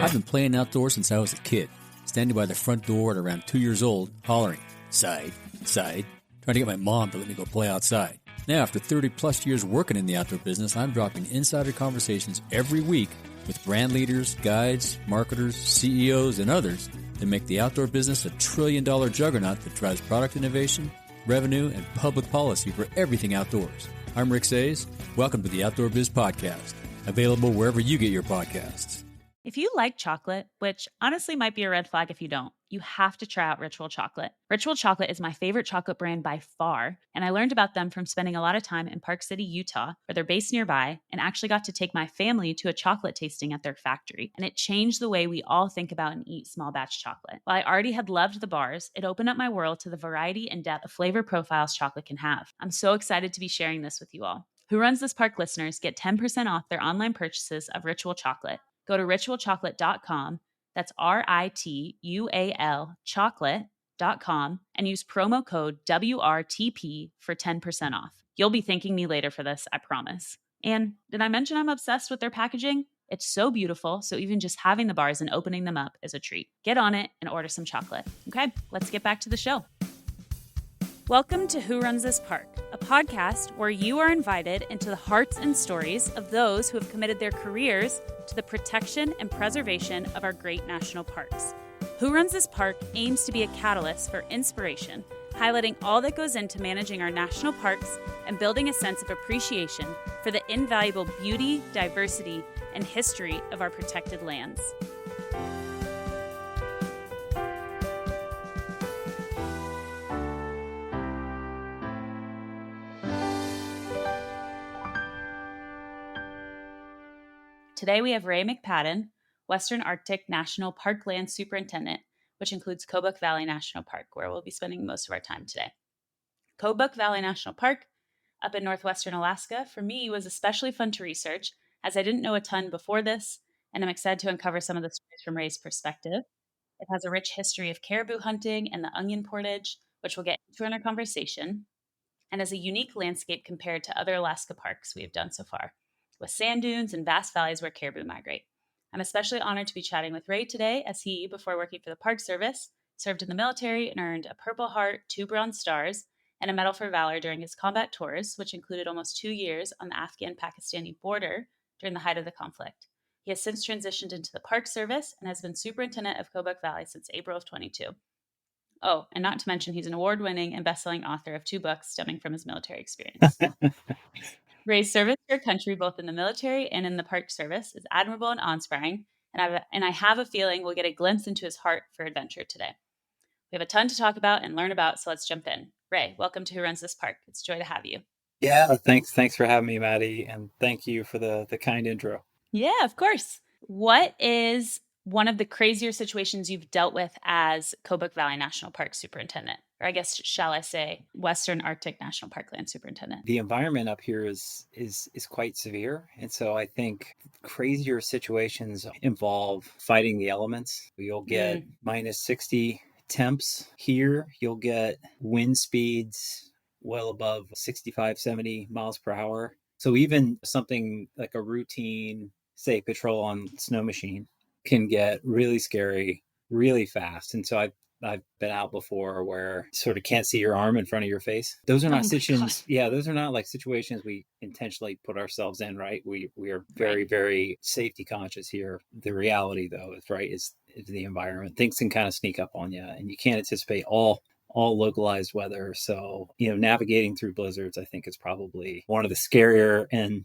I've been playing outdoors since I was a kid, standing by the front door at around 2 years old, hollering, "Side, side," trying to get my mom to let me go play outside. Now, after 30 plus years working in the outdoor business, I'm dropping insider conversations every week with brand leaders, guides, marketers, CEOs, and others that make the outdoor business a trillion-dollar juggernaut that drives product innovation, revenue, and public policy for everything outdoors. I'm Rick Sayes. Welcome to the Outdoor Biz Podcast, available wherever you get your podcasts. If you like chocolate, which honestly might be a red flag if you don't, you have to try out Ritual Chocolate. Ritual Chocolate is my favorite chocolate brand by far, and I learned about them from spending a lot of time in Park City, Utah, where they're based nearby, and actually got to take my family to a chocolate tasting at their factory. And it changed the way we all think about and eat small batch chocolate. While I already had loved the bars, it opened up my world to the variety and depth of flavor profiles chocolate can have. I'm so excited to be sharing this with you all. Who Runs This Park listeners get 10% off their online purchases of Ritual Chocolate. Go to ritualchocolate.com, that's RITUAL chocolate.com, and use promo code WRTP for 10% off. You'll be thanking me later for this, I promise. And did I mention I'm obsessed with their packaging? It's so beautiful, so even just having the bars and opening them up is a treat. Get on it and order some chocolate. Okay, let's get back to the show. Welcome to Who Runs This Park, a podcast where you are invited into the hearts and stories of those who have committed their careers to the protection and preservation of our great national parks. Who Runs This Park aims to be a catalyst for inspiration, highlighting all that goes into managing our national parks and building a sense of appreciation for the invaluable beauty, diversity, and history of our protected lands. Today we have Ray McPadden, Western Arctic National Parklands Superintendent, which includes Kobuk Valley National Park, where we'll be spending most of our time today. Kobuk Valley National Park, up in northwestern Alaska, for me was especially fun to research, as I didn't know a ton before this, and I'm excited to uncover some of the stories from Ray's perspective. It has a rich history of caribou hunting and the onion portage, which we'll get into in our conversation, and has a unique landscape compared to other Alaska parks we have done so far, with sand dunes and vast valleys where caribou migrate. I'm especially honored to be chatting with Ray today, as he, before working for the Park Service, served in the military and earned a Purple Heart, 2 Bronze Stars, and a Medal for Valor during his combat tours, which included almost 2 years on the Afghan-Pakistani border during the height of the conflict. He has since transitioned into the Park Service and has been Superintendent of Kobuk Valley since April of 22. Oh, and not to mention he's an award-winning and best-selling author of 2 books stemming from his military experience. Ray's service to your country, both in the military and in the Park Service, is admirable and awe-inspiring, and I have a feeling we'll get a glimpse into his heart for adventure today. We have a ton to talk about and learn about, so let's jump in. Ray, welcome to Who Runs This Park. It's a joy to have you. Yeah, thanks for having me, Maddie, and thank you for the kind intro. Yeah, of course. What is one of the crazier situations you've dealt with as Kobuk Valley National Park Superintendent? Or I guess, shall I say, Western Arctic National Parkland Superintendent? The environment up here is quite severe. And so I think crazier situations involve fighting the elements. You'll get minus 60 temps here. You'll get wind speeds well above 65, 70 miles per hour. So even something like a routine, say, patrol on snow machine can get really scary really fast. And so I've been out before where you sort of can't see your arm in front of your face. Those are not situations. Yeah, those are not like situations we intentionally put ourselves in, right? We are very, very safety conscious here. The reality, though, is the environment. Things can kind of sneak up on you, and you can't anticipate all localized weather. So, navigating through blizzards, I think, is probably one of the scarier and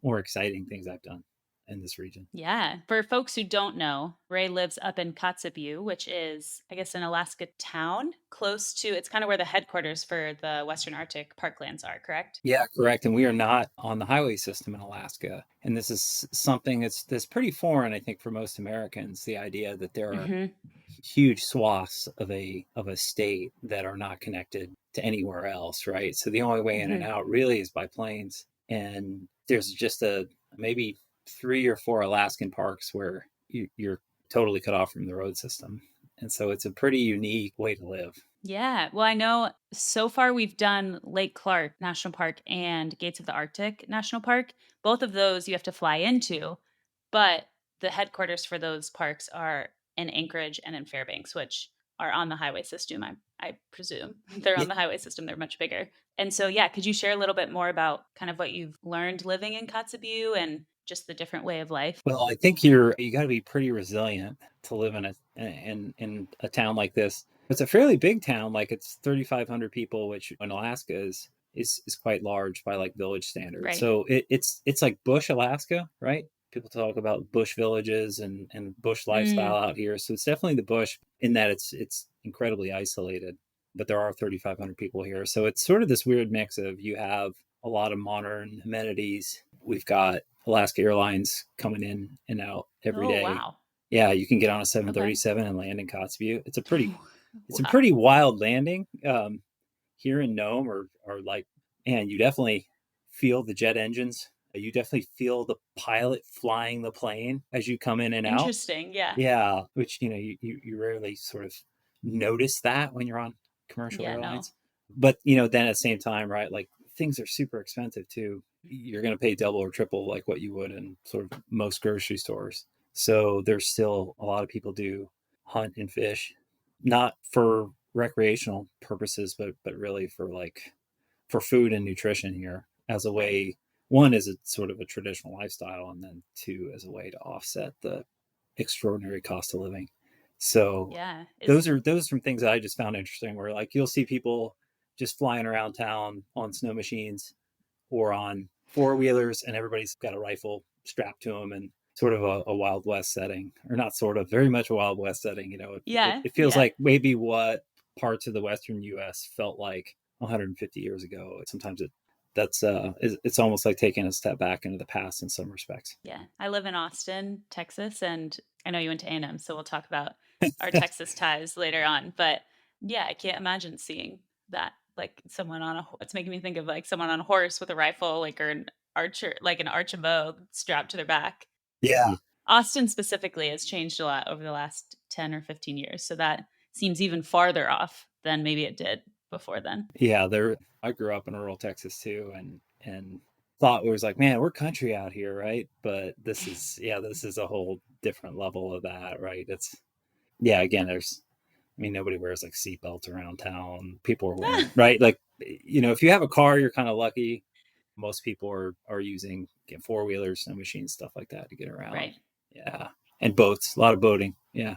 more exciting things I've done in this region. Yeah. For folks who don't know, Ray lives up in Kotzebue, which is, I guess, an Alaska town close to, it's kind of where the headquarters for the Western Arctic Parklands are, correct? Yeah, correct. And we are not on the highway system in Alaska. And this is something that's pretty foreign, I think, for most Americans, the idea that there are huge swaths of a state that are not connected to anywhere else, right? So the only way in and out really is by planes. And there's just maybe 3 or 4 Alaskan parks where you're totally cut off from the road system. And so it's a pretty unique way to live. Yeah. Well, I know so far we've done Lake Clark National Park and Gates of the Arctic National Park. Both of those you have to fly into, but the headquarters for those parks are in Anchorage and in Fairbanks, which are on the highway system. I presume they're Yeah. on the highway system. They're much bigger. And so, yeah, could you share a little bit more about kind of what you've learned living in Kotzebue and just the different way of life? Well, I think you got to be pretty resilient to live in a town like this. It's a fairly big town, like it's 3,500 people, which in Alaska is quite large by like village standards. Right. So it's like bush Alaska, right? People talk about bush villages and bush lifestyle out here. So it's definitely the bush in that it's incredibly isolated. But there are 3,500 people here. So it's sort of this weird mix of you have a lot of modern amenities. We've got Alaska Airlines coming in and out every Oh, day. wow. Yeah, you can get on a Okay. 737 and land in Kotzebue. It's a Wow. pretty wild landing. Here in Nome are like, and you definitely feel the jet engines. You definitely feel the pilot flying the plane as you come in and out. Interesting. Yeah. Yeah, which you rarely sort of notice that when you're on commercial Yeah, no. airlines. But then at the same time, right, like things are super expensive too. You're going to pay double or triple like what you would in sort of most grocery stores. So there's still a lot of people do hunt and fish, not for recreational purposes, but really for food and nutrition here as a Right. way. One is a sort of a traditional lifestyle, and then two as a way to offset the extraordinary cost of living. So Yeah. those are some things that I just found interesting. Where like you'll see people just flying around town on snow machines or on four wheelers, and everybody's got a rifle strapped to them, and sort of a Wild West setting, or not sort of, very much a Wild West setting. Yeah. It feels Yeah. like maybe what parts of the Western U.S. felt like 150 years ago. Sometimes it's almost like taking a step back into the past in some respects. Yeah. I live in Austin, Texas, and I know you went to A&M, so we'll talk about our Texas ties later on. But yeah, I can't imagine seeing that, like someone on it's making me think of like someone on a horse with a rifle, like, or an archer, like an archambault strapped to their back. Yeah, Austin specifically has changed a lot over the last 10 or 15 years. So that seems even farther off than maybe it did before then. yeah. There, I grew up in rural Texas too, and thought it was like, man, we're country out here, right? But this is a whole different level of that, right? It's yeah. Again, nobody wears like seatbelts around town. People are wearing right, like if you have a car, you're kind of lucky. Most people are using four wheelers and machines, stuff like that, to get around. Right. Yeah, and boats, a lot of boating. Yeah,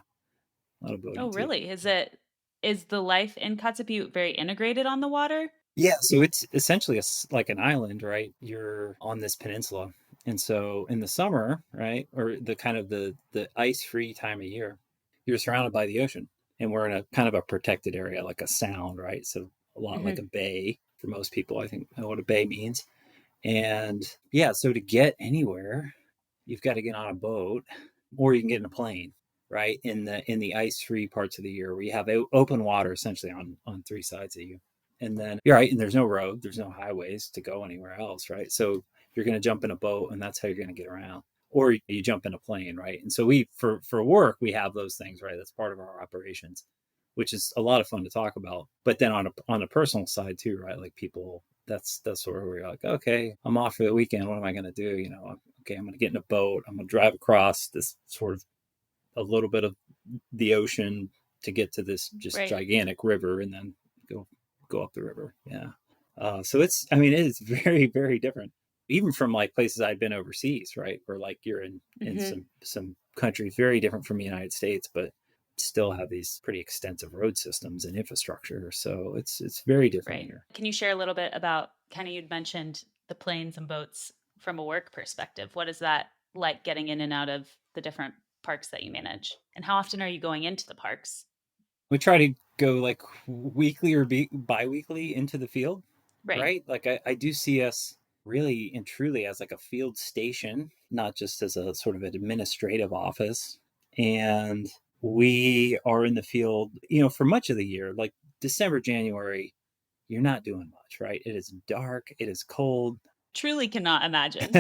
a lot of boating Oh, too. really? Is the life in Kotzebue very integrated on the water? Yeah, so it's essentially like an island, right? You're on this peninsula, and so in the summer, right, or the kind of the ice-free time of year, you're surrounded by the ocean, and we're in a kind of a protected area, like a sound, right? So a lot like a Hmm. bay for most people. I think know what a bay means. And yeah, so to get anywhere, you've got to get on a boat, or you can get in a plane, right? In the ice-free parts of the year, where you have open water essentially on three sides of you, and then you're right, and there's no road, there's no highways to go anywhere else, right? So you're going to jump in a boat, and that's how you're going to get around, or you jump in a plane, right? And so we for work we have those things, right? That's part of our operations, which is a lot of fun to talk about. But then on a personal side too, right? Like people, that's sort of where you're like, okay, I'm off for the weekend. What am I going to do? Okay, I'm going to get in a boat. I'm going to drive across this sort of a little bit of the ocean to get to this just Right. gigantic river, and then go up the river. Yeah. So it is very, very different, even from like places I've been overseas, right? Where like you're in Hmm. some countries very different from the United States, but still have these pretty extensive road systems and infrastructure. So it's very different Right. here. Can you share a little bit about kind of, you'd mentioned the planes and boats from a work perspective? What is that like getting in and out of the different parks that you manage? And how often are you going into the parks? We try to go like weekly or bi-weekly into the field, Right. right? Like I do see us really and truly as like a field station, not just as a sort of an administrative office. And we are in the field, for much of the year, like December, January, you're not doing much, right? It is dark, it is cold. Truly cannot imagine.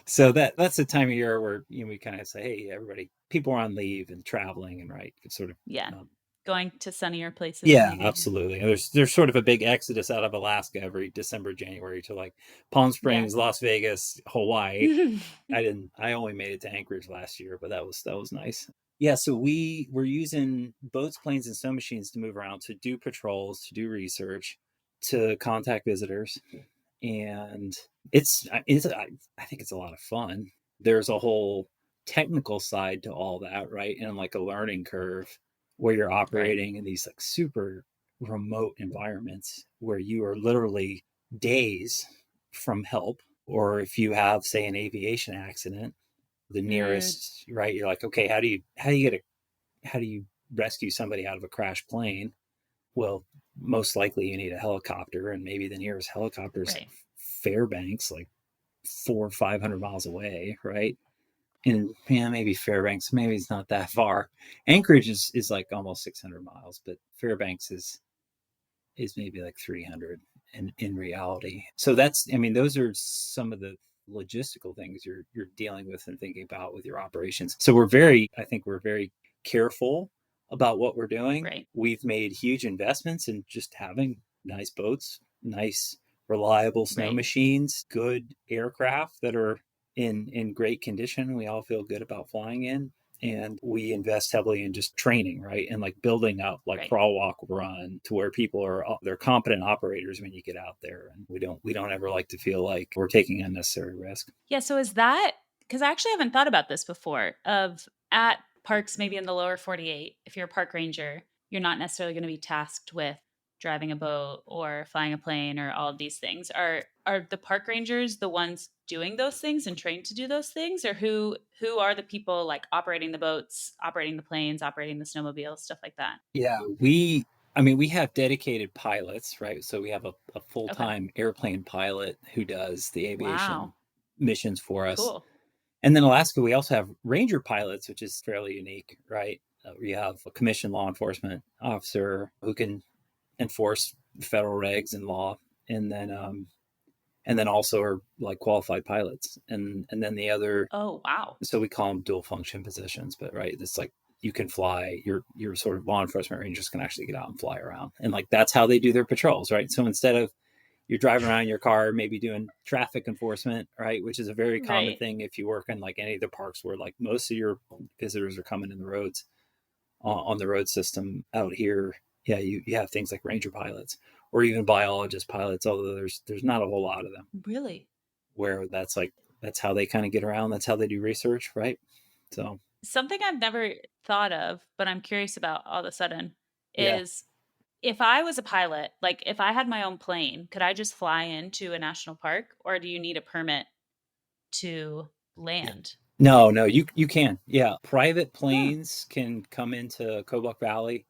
So that's the time of year where we kind of say, hey, everybody, people are on leave and traveling, and right, it's sort of Yeah. um, going to sunnier places Yeah, maybe. absolutely. And there's sort of a big exodus out of Alaska every December, January to like Palm Yeah. Springs, Las Vegas, Hawaii. I only made it to Anchorage last year, but that was nice. Yeah, so we were using boats, planes, and snow machines to move around, to do patrols, to do research, to contact visitors. And I think it's a lot of fun. There's a whole technical side to all that, right? And like a learning curve where you're Right. operating in these like super remote environments where you are literally days from help. Or if you have, say, an aviation accident, the Mm, nearest, right, you're like, okay, how do you rescue somebody out of a crashed plane? Well, most likely you need a helicopter, and maybe the nearest helicopter is right. Fairbanks, like 400 or 500 miles away, right? And yeah, maybe Fairbanks, maybe it's not that far. Anchorage is like almost 600 miles, but Fairbanks is maybe like 300 in reality. So that's, I mean, those are some of the logistical things you're dealing with and thinking about with your operations. So I think we're very careful about what we're doing. Right. We've made huge investments in just having nice boats, nice reliable snow Right. machines, good aircraft that are in great condition. We all feel good about flying in, and we invest heavily in just training, right, and like building up like Right. crawl, walk, run, to where people are, they're competent operators when you get out there. And we don't ever like to feel like we're taking unnecessary risk. Yeah. So is that because I actually haven't thought about this before of at parks maybe in the lower 48, if you're a park ranger, you're not necessarily going to be tasked with driving a boat or flying a plane or all of these things. Are the park rangers the ones doing those things and trained to do those things? Or who are the people like operating the boats, operating the planes, operating the snowmobiles, stuff like that? Yeah, we have dedicated pilots, right? So we have a Okay. full-time airplane pilot who does the aviation Wow. missions for us. Cool. And then Alaska, we also have ranger pilots, which is fairly unique, right? We have a commissioned law enforcement officer who can enforce federal regs and law, and then also are like qualified pilots, and then the other, Oh, wow. so we call them dual function positions, but right, it's like you can fly, your sort of law enforcement rangers can actually get out and fly around, and like that's how they do their patrols, right? So instead of you're driving around in your car, maybe doing traffic enforcement, right, which is a very common Right. thing if you work in like any of the parks where like most of your visitors are coming in the roads, on the road system out here. Yeah, you have things like ranger pilots or even biologist pilots, although there's not a whole lot of them, Really? where that's how they kind of get around. That's how they do research, right? So Something I've never thought of, but I'm curious about all of a sudden yeah, is if I was a pilot, like if I had my own plane, could I just fly into a national park or do you need a permit to yeah. land? No, you can. Yeah, private Huh. planes can come into Kobuk Valley,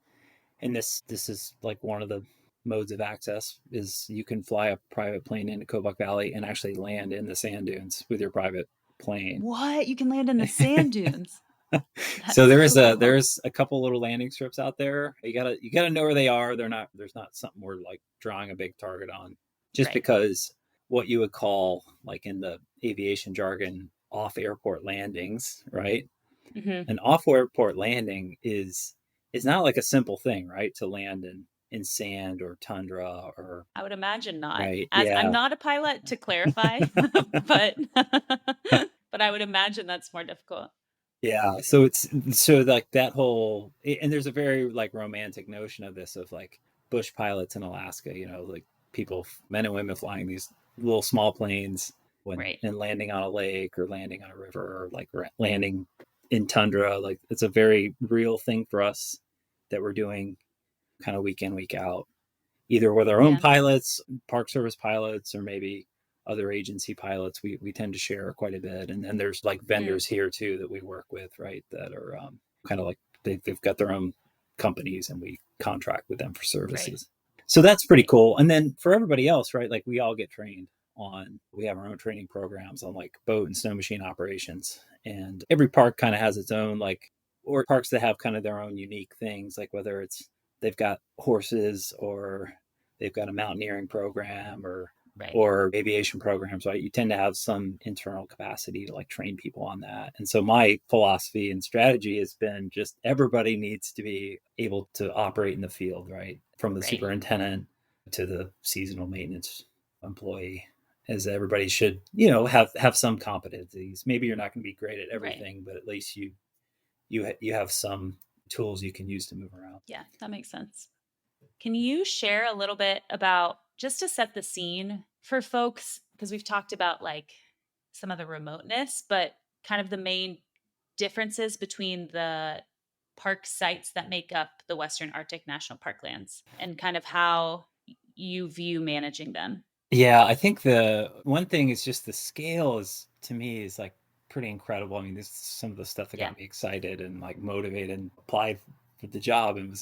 and this is like one of the modes of access is you can fly a private plane into Kobuk Valley and actually land in the sand dunes with your private plane. What? You can land in the sand dunes. So That's cool. there's a couple little landing strips out there. You gotta know where they are. There's not something we're like drawing a big target on, just Right. because what you would call, like in the aviation jargon, off airport landings, right? Hmm. An off airport landing is not like a simple thing, right? To land in sand or tundra or, I would imagine not. right? As I'm Yeah. not a pilot to clarify, but but I would imagine that's more difficult. Yeah, so so like that whole, and there's a very like romantic notion of this, of like bush pilots in Alaska, like people, men and women flying these little small planes when Right. and landing on a lake or landing on a river, or like landing in tundra. Like it's a very real thing for us that we're doing kind of week in, week out, either with our own Yeah. pilots, Park Service pilots, or maybe other agency pilots. We tend to share quite a bit. And then there's like Mm. vendors here too that we work with, right? That are kind of like they've got their own companies and we contract with them for Right. services. So that's pretty Right. cool. And then for everybody else, right? Like we all get trained we have our own training programs on like boat and snow machine operations. And every park kind of has its own, like, or parks that have kind of their own unique things, like whether it's they've got horses or they've got a mountaineering program or Right. or aviation programs, right? You tend to have some internal capacity to like train people on that. And so my philosophy and strategy has been just everybody needs to be able to operate in the field, right? From the Right. superintendent to the seasonal maintenance employee, as everybody should, you know, have some competencies. Maybe you're not going to be great at Right. everything, but at least you have some tools you can use to move around. Yeah, that makes sense. Can you share a little bit about, just to set the scene for folks, because we've talked about like some of the remoteness, but kind of the main differences between the park sites that make up the Western Arctic National Parklands and kind of how you view managing them? Yeah, I think the one thing is just the scale is to me is like pretty incredible. I mean, this is some of the stuff that Yeah. got me excited and like motivated and applied for the job, and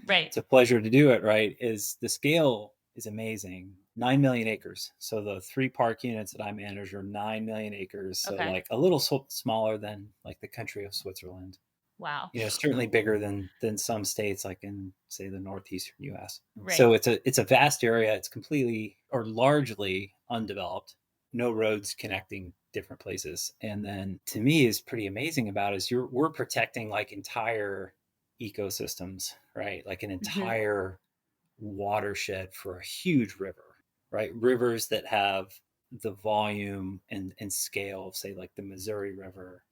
Right. it's a pleasure to do it, right? Is the scale is amazing. 9 million acres. So the 3 park units that I manage are 9 million acres. So Okay. like a little smaller than like the country of Switzerland. Wow. You know, certainly bigger than some states like in say the northeastern US. Right. So it's a vast area. It's completely or largely undeveloped. No roads connecting different places. And then to me is pretty amazing about is we're protecting like entire ecosystems, right? Like an Hmm. entire watershed for a huge river, right? Rivers that have the volume and scale of say like the Missouri River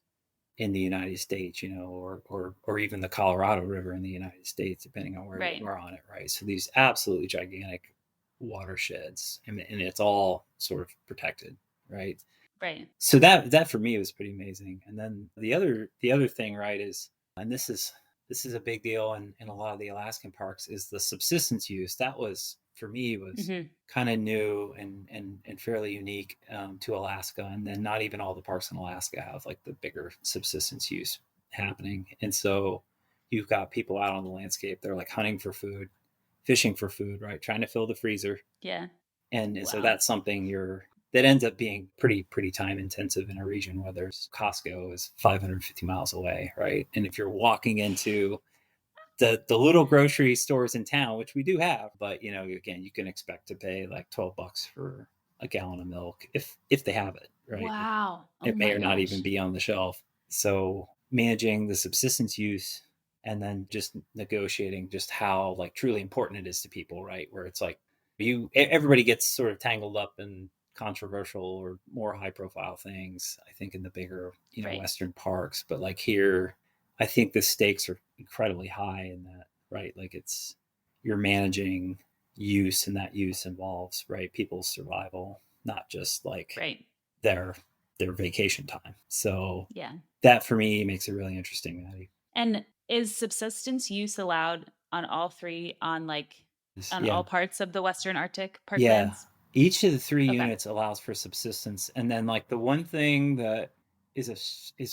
in the United States, you know, or even the Colorado River in the United States, depending on where you Right. are on it, right? So these absolutely gigantic watersheds, and it's all sort of protected, right? Right. So that for me was pretty amazing. And then the other thing, right, is and this is a big deal in a lot of the Alaskan parks is the subsistence use. That was for me was Hmm. kind of new and fairly unique to Alaska. And then not even all the parks in Alaska have like the bigger subsistence use happening. And so you've got people out on the landscape. They're like hunting for food, fishing for food, right? Trying to fill the freezer. Yeah. And so Wow. that's something that ends up being pretty time intensive in a region where there's Costco is 550 miles away, right? And if you're walking into the little grocery stores in town, which we do have, but you know, again, you can expect to pay like $12 for a gallon of milk if they have it, right? Wow. Oh It may my or not even gosh. be on the shelf. So managing the subsistence use and then just negotiating just how like truly important it is to people, right? Where it's like everybody gets sort of tangled up in controversial or more high profile things, I think in the bigger, you know, Right. Western parks. But like here, I think the stakes are incredibly high in that, right? Like it's you're managing use and that use involves, right, people's survival, not just like Right. their their vacation time. So Yeah. that for me makes it really interesting, Maddie. And is subsistence use allowed on all three on Yeah. all parts of the Western Arctic Yeah. parklands? Each of the three Okay. units allows for subsistence. And then like the one thing that is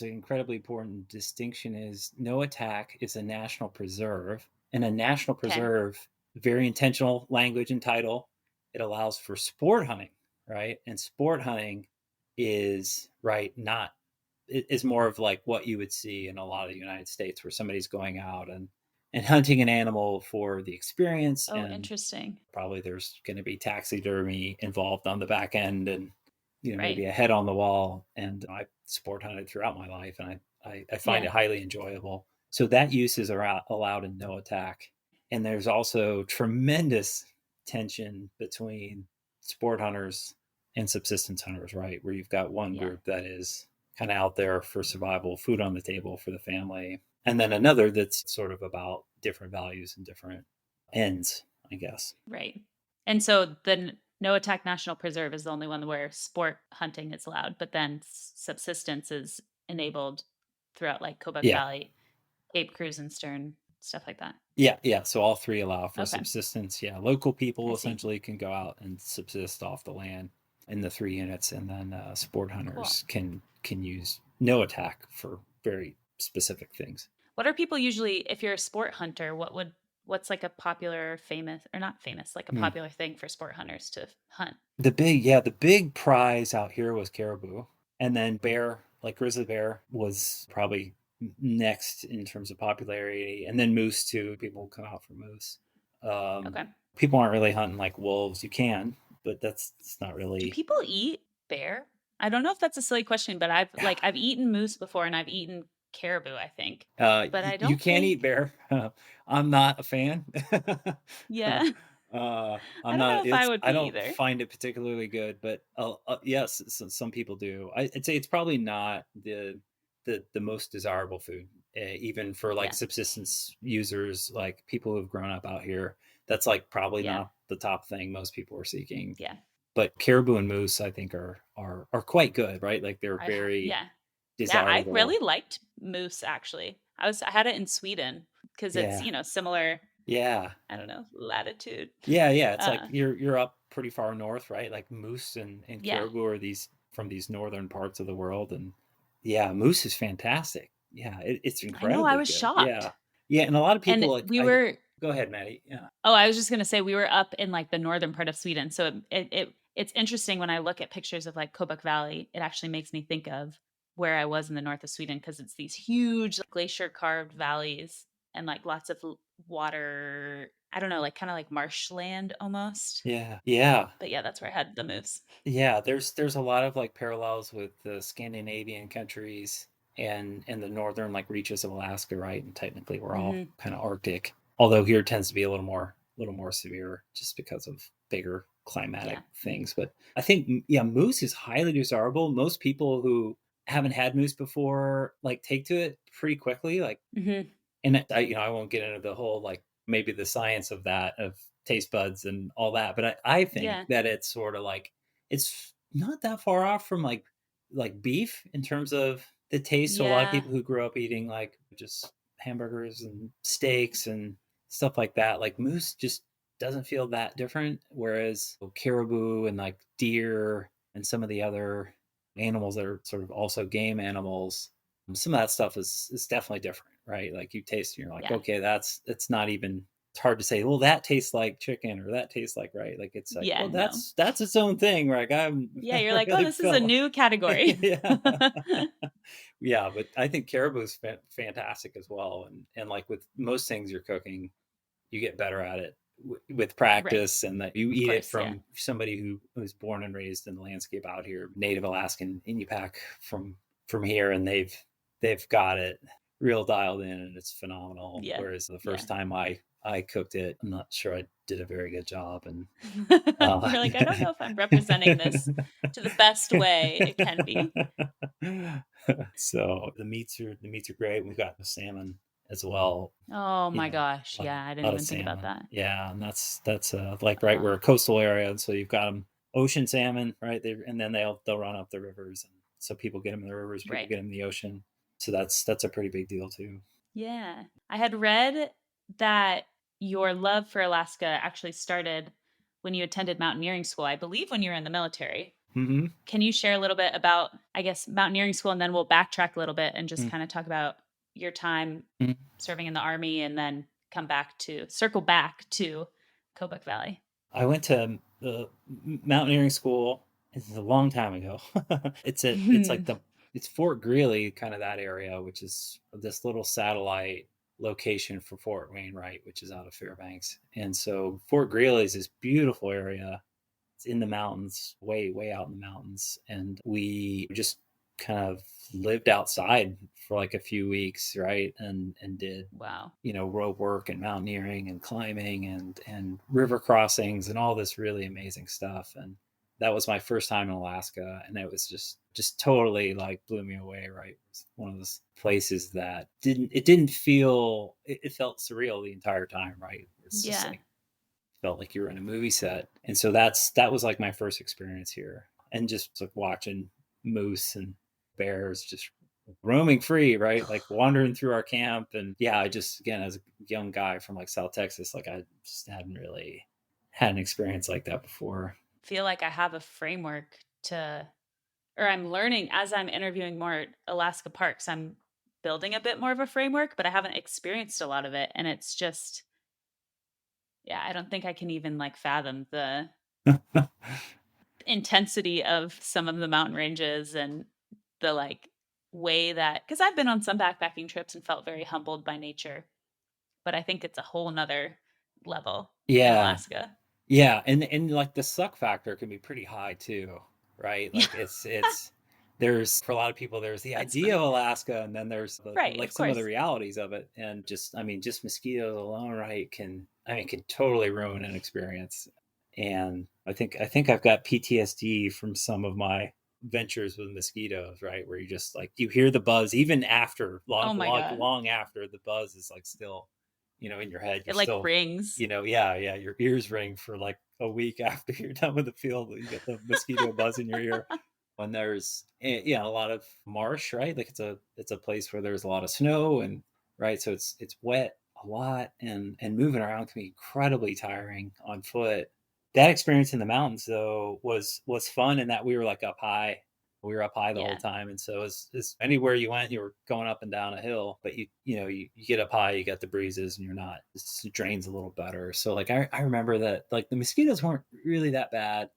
an incredibly important distinction is no attack is a national preserve. And a national Okay. preserve, very intentional language and title, it allows for sport hunting, right? And sport hunting is right, not is more of like what you would see in a lot of the United States where somebody's going out and hunting an animal for the experience, Oh, and interesting. probably there's going to be taxidermy involved on the back end, and you know Right. maybe a head on the wall. And I sport hunted throughout my life, and I find Yeah. it highly enjoyable. So that use is allowed in no attack. And there's also tremendous tension between sport hunters and subsistence hunters, right? Where you've got one Yeah. group that is kind of out there for survival, food on the table for the family, and then another that's sort of about different values and different ends, I guess. Right. And so the No Attack National Preserve is the only one where sport hunting is allowed, but then subsistence is enabled throughout like Kobuk Yeah. Valley, Cape Cruisenstern, stuff like that. Yeah, yeah. So all three allow for Okay. subsistence. Yeah, local I people see. essentially can go out and subsist off the land in the three units, and then sport Cool. hunters can use no attack for very specific things. What are people usually, if you're a sport hunter, what's like a popular famous or not famous, like a Hmm. popular thing for sport hunters to hunt? The big prize out here was caribou, and then bear, like grizzly bear, was probably next in terms of popularity, and then moose too. People come out for moose. Um, Okay. People aren't really hunting like wolves. You can, but it's not Do really. people eat bear? I don't know if that's a silly question, but I've eaten moose before and I've eaten caribou, I think. But I You don't can eat think, bear. I'm not a fan. yeah. I I'm don't know not. if I It's would I be don't either. find it particularly good, but yes, some people do. I'd say it's probably not the most desirable food, even for like Yeah. subsistence users, like people who've grown up out here. That's like probably Yeah. not the top thing most people are seeking. Yeah. But caribou and moose, I think, are quite good, right? Like they're very Yeah. Yeah, I desirable. really liked moose actually. I had it in Sweden because it's, Yeah, similar, yeah. I don't know, latitude. Yeah. It's like Uh you're up pretty far north, right? Like moose and yeah. caribou are these from these northern parts of the world, and yeah, moose is fantastic. Yeah, it's I know, I incredibly was good. Yeah, shocked. yeah, and a lot of people And like we I. were Go ahead, Maddie. Yeah, Oh, I was just gonna say we were up in like the northern part of Sweden. So it's interesting when I look at pictures of like Kobuk Valley, it actually makes me think of where I was in the north of Sweden because it's these huge glacier carved valleys and like lots of water. I don't know, like kind of like marshland almost. yeah. But yeah, that's where I had the moose. Yeah, there's a lot of like parallels with the Scandinavian countries and the northern like reaches of Alaska, right? And technically we're all Hmm. kind of Arctic. Although here tends to be a little more severe just because of bigger climatic Yeah. things. But I think yeah, moose is highly desirable. Most people who haven't had moose before like take to it pretty quickly. Like Hmm. and I won't get into the whole like maybe the science of that of taste buds and all that, but I think Yeah. that it's sort of like it's not that far off from like beef in terms of the taste. So a lot of Yeah. people who grew up eating like just hamburgers and steaks and stuff like that, like moose just doesn't feel that different. Whereas caribou and like deer and some of the other animals that are sort of also game animals, some of that stuff is definitely different, right? Like you taste, and you're like, Yeah. okay, it's not even. It's hard to say. Well, that tastes like chicken, or that tastes like right. Like it's like, Yeah. well, No. that's its own thing, right? I'm Yeah. I You're like, oh, really this is a felt, new category. yeah, yeah. But I think caribou is fantastic as well, and like with most things you're cooking, you get better at it with Right. practice, and that you Of eat it course. Yeah. from somebody who was born and raised in the landscape out here, native Alaskan Inupiaq from here, and they've got it real dialed in, and it's phenomenal. Yeah. Whereas the Yeah. first time I cooked it, I'm not sure I did a very good job, and uh, You're like, I don't know if I'm representing this to the best way it can be. so the meats are great. We've got the salmon as well. Oh You my know, gosh. a lot, Yeah, I didn't lot of even think about salmon. that. Yeah, and that's like right we're Uh, a coastal area, and so you've got them ocean salmon, right? And then they'll run up the rivers, and so people get them in the rivers, people right. get them in the ocean. So that's a pretty big deal too. Yeah. I had read that your love for Alaska actually started when you attended mountaineering school, I believe when you were in the military. Mm-hmm. Can you share a little bit about, I guess, mountaineering school, and then we'll backtrack a little bit and just kind of talk about your time Mm-hmm. serving in the Army and then circle back to Kobuk Valley? I went to the mountaineering school. It's a long time ago. It's like it's Fort Greely, kind of that area, which is this little satellite location for Fort Wainwright, which is out of Fairbanks. And so Fort Greely is this beautiful area. It's in the mountains, way out in the mountains, and we just kind of lived outside for like a few weeks, right? And did Wow. road work and mountaineering and climbing and river crossings and all this really amazing stuff. And that was my first time in Alaska, and it was just totally like blew me away, right? It was one of those places that didn't feel, it felt surreal the entire time, right? It's just Yeah. like felt like you were in a movie set. And so that was like my first experience here, and just like watching moose and bears just roaming free, right? Like wandering through our camp. And yeah, I just, again, as a young guy from like South Texas, like I just hadn't really had an experience like that before. Feel like I have a framework or I'm learning as I'm interviewing more at Alaska parks. I'm building a bit more of a framework, but I haven't experienced a lot of it. And it's just, yeah, I don't think I can even like fathom the intensity of some of the mountain ranges and the like way that, because I've been on some backpacking trips and felt very humbled by nature, but I think it's a whole nother level in Yeah. Alaska. Yeah, and like the suck factor can be pretty high too, right? Yeah, Like it's there's for a lot of people there's the that's idea of funny. Alaska and then there's Right, like of some of the course. realities of it and just I mean just mosquitoes alone, right, can totally ruin an experience. And I think I've got PTSD from some of my ventures with mosquitoes, right? Where you just like you hear the buzz even after Oh my God. long after the buzz is like still, in your head. You're It like still, rings. yeah, your ears ring for like a week after you're done with the field. You get the mosquito buzz in your ear. When there's a lot of marsh, right? Like it's a place where there's a lot of snow and right, so it's wet a lot and moving around can be incredibly tiring on foot. That experience in the mountains though was fun in that we were like up high. We were up high the whole Yeah. time, and so as anywhere you went, you were going up and down a hill. But you get up high, you get the breezes, and you're not. It drains a little better. So like I remember that like the mosquitoes weren't really that bad,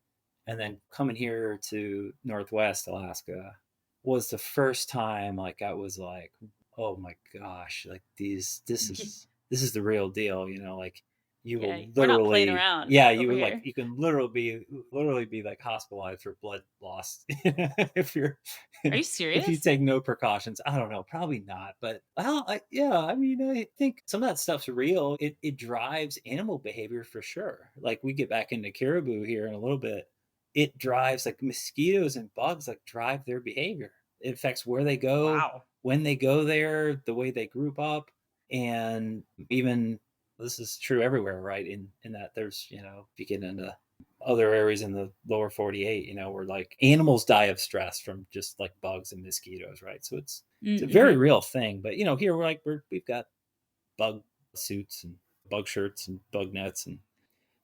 and then coming here to Northwest Alaska was the first time like I was like, oh my gosh, like this is the real deal, like you will Yeah, we're not playing literally, around yeah, you over would like here. you can literally be like hospitalized for blood loss if you're Are you if you serious? take no precautions. I don't know, probably not, but well, yeah, I mean, I think some of that stuff's real. It drives animal behavior for sure. Like we get back into caribou here in a little bit. It drives like mosquitoes and bugs like drive their behavior. It affects where they go, Wow. when they go there, the way they group up, and even this is true everywhere, right? In that there's, if you get into other areas in the lower 48, where like animals die of stress from just like bugs and mosquitoes, right? So it's a very Mm-hmm. real thing. But here we've got bug suits and bug shirts and bug nets, and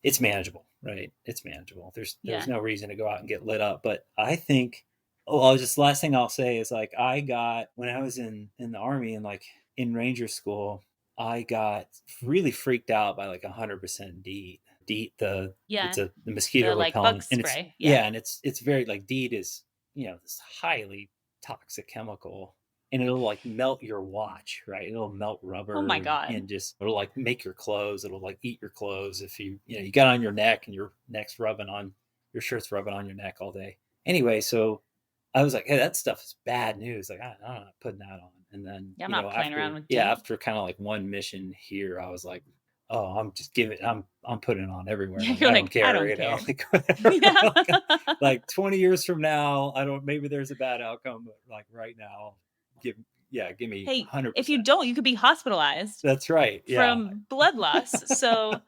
it's manageable, right? It's manageable. There's Yeah. no reason to go out and get lit up. But I think, oh, just last thing I'll say is like I got when I was in the army and like in ranger school, I got really freaked out by like 100% DEET. DEET, it's Yeah. the mosquito The like bug repellent, and spray. Yeah. it's very like DEET is this highly toxic chemical, and it'll like melt your watch, right? It'll melt Oh my rubber God. and just it'll like make your clothes. It'll like eat your clothes if you got on your neck and your neck's rubbing on your shirt's rubbing on your neck all day. Anyway, so I was like, hey, that stuff is bad news. Like I'm not putting that on. And then Yeah, I'm not playing around after with DEET. after kind of like one mission here, I was like, oh, I'm just giving I'm putting it on everywhere. Yeah, Like you're I don't like, I care, don't care. like whatever. Yeah. Like 20 years from now, I don't. Maybe there's a bad outcome, but like right now, give give me Hey, if you 100%. don't, you could be hospitalized That's right. Yeah. from blood loss. So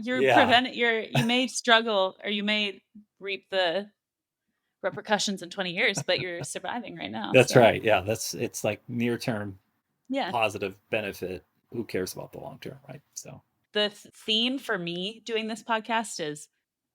Yeah. you may struggle or you may reap the repercussions in 20 years, but you're surviving right now. That's So right. Yeah. It's like near term yeah. positive benefit. Who cares about the long term, right? So, The theme for me doing this podcast is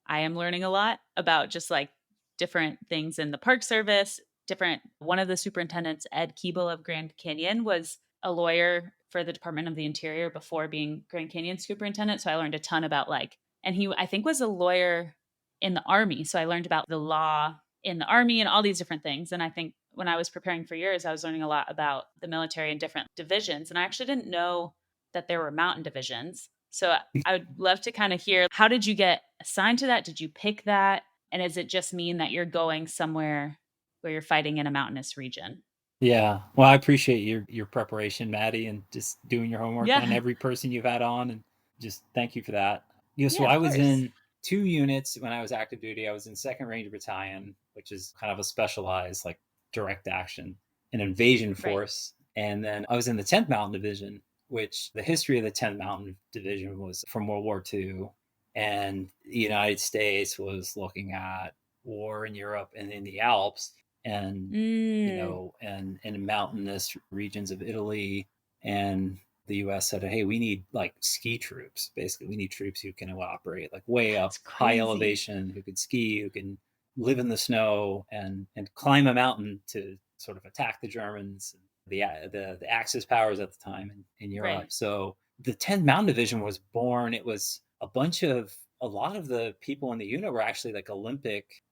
I am learning a lot about just like different things in the Park Service, different. One of the superintendents, Ed Keeble of Grand Canyon, was a lawyer for the Department of the Interior before being Grand Canyon superintendent. So I learned a ton about like, and he, I think, was a lawyer in the Army. So I learned about the law in the Army and all these different things. And I think when I was preparing for yours, I was learning a lot about the military and different divisions. And I actually didn't know that there were mountain divisions. So I would love to kind of hear, how did you get assigned to that? Did you pick that? And does it just mean that you're going somewhere where you're fighting in a mountainous region? yeah. Well, I appreciate your preparation, Maddie, and just doing your homework on Yeah. every person you've had on, and just thank you for that. So Yeah, I of was course. in two units when I was active duty. I was in Second Ranger Battalion, which is kind of a specialized like direct action, an invasion Right. force, and then I was in the 10th Mountain Division, which the history of the 10th Mountain Division was from World War II, and the United States was looking at war in Europe and in the Alps, and Mm, and in mountainous regions of Italy. And the US said, hey, we need like ski troops. Basically, we need troops who can operate like way up that's high crazy. elevation, who can ski, who can live in the snow and climb a mountain to sort of attack the Germans, the Axis powers at the time in Europe. Right. So the 10th Mountain Division was born. It was a lot of the people in the unit were actually like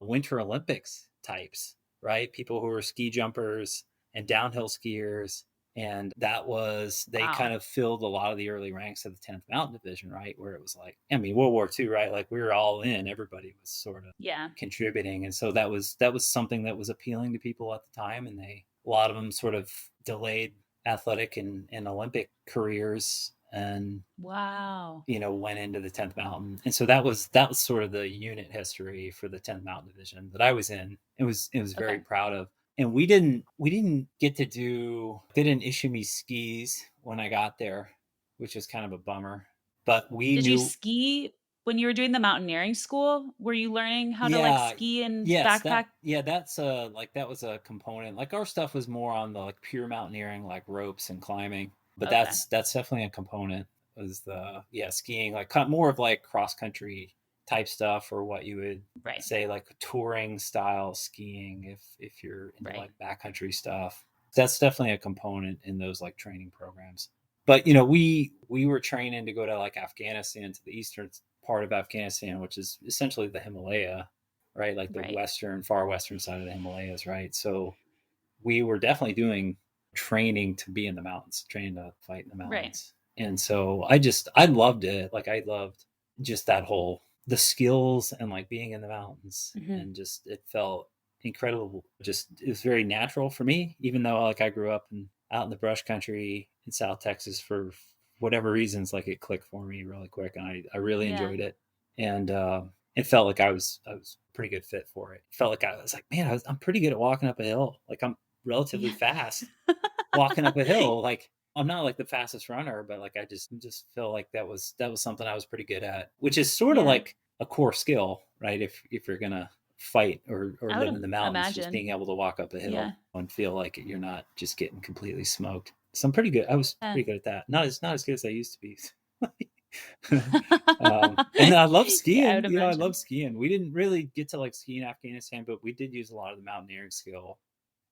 Winter Olympics types, right? People who were ski jumpers and downhill skiers. And that was, they Wow. kind of filled a lot of the early ranks of the 10th Mountain Division, right? Where it was like, I mean, World War II, right? Like we were all in, everybody was sort of Yeah. contributing. And so that was something that was appealing to people at the time. And a lot of them sort of delayed athletic and Olympic careers and, Wow. went into the 10th Mountain. And so that was sort of the unit history for the 10th Mountain Division that I was in. It was very Okay. proud of. And we didn't get to they didn't issue me skis when I got there, which was kind of a bummer. But we Did you knew, ski when you were doing the mountaineering school? Were you learning how to like yeah, ski and yes, backpack? that's like that was a component. Like our stuff was more on the like pure mountaineering, like ropes and climbing. But Okay. that's definitely a component, was the, skiing, like more of like cross country type stuff, or what you would Right. say like touring style skiing, if you're into Right. like backcountry stuff. That's definitely a component in those like training programs. But we were training to go to like Afghanistan, to the eastern part of Afghanistan, which is essentially the Himalaya, right? Like the Right. far western side of the Himalayas, right? So we were definitely doing training to be in the mountains, training to fight in the Right. mountains. And so I loved it. Like I loved just that whole, the skills and like being in the mountains, Hmm. and just, it felt incredible. Just, it was very natural for me, even though like I grew up out in the brush country in South Texas. For whatever reasons, like it clicked for me really quick, and I really Yeah. enjoyed it. And it felt like I was a pretty good fit for it. It felt like I was like, man, I'm pretty good at walking up a hill. Like I'm relatively Yeah. fast walking up a hill. Like I'm not like the fastest runner, but like I just feel like that was something I was pretty good at, which is sort of Yeah. like a core skill, right? If you're gonna fight or I live would in the mountains, just imagine. being able to walk up a hill Yeah. and feel like you're not just getting completely smoked. So I'm pretty good. I was Yeah. pretty good at that. Not as good as I used to be. And then I love Yeah, I skiing. would I imagine. love skiing. We didn't really get to like ski in Afghanistan, but we did use a lot of the mountaineering skill.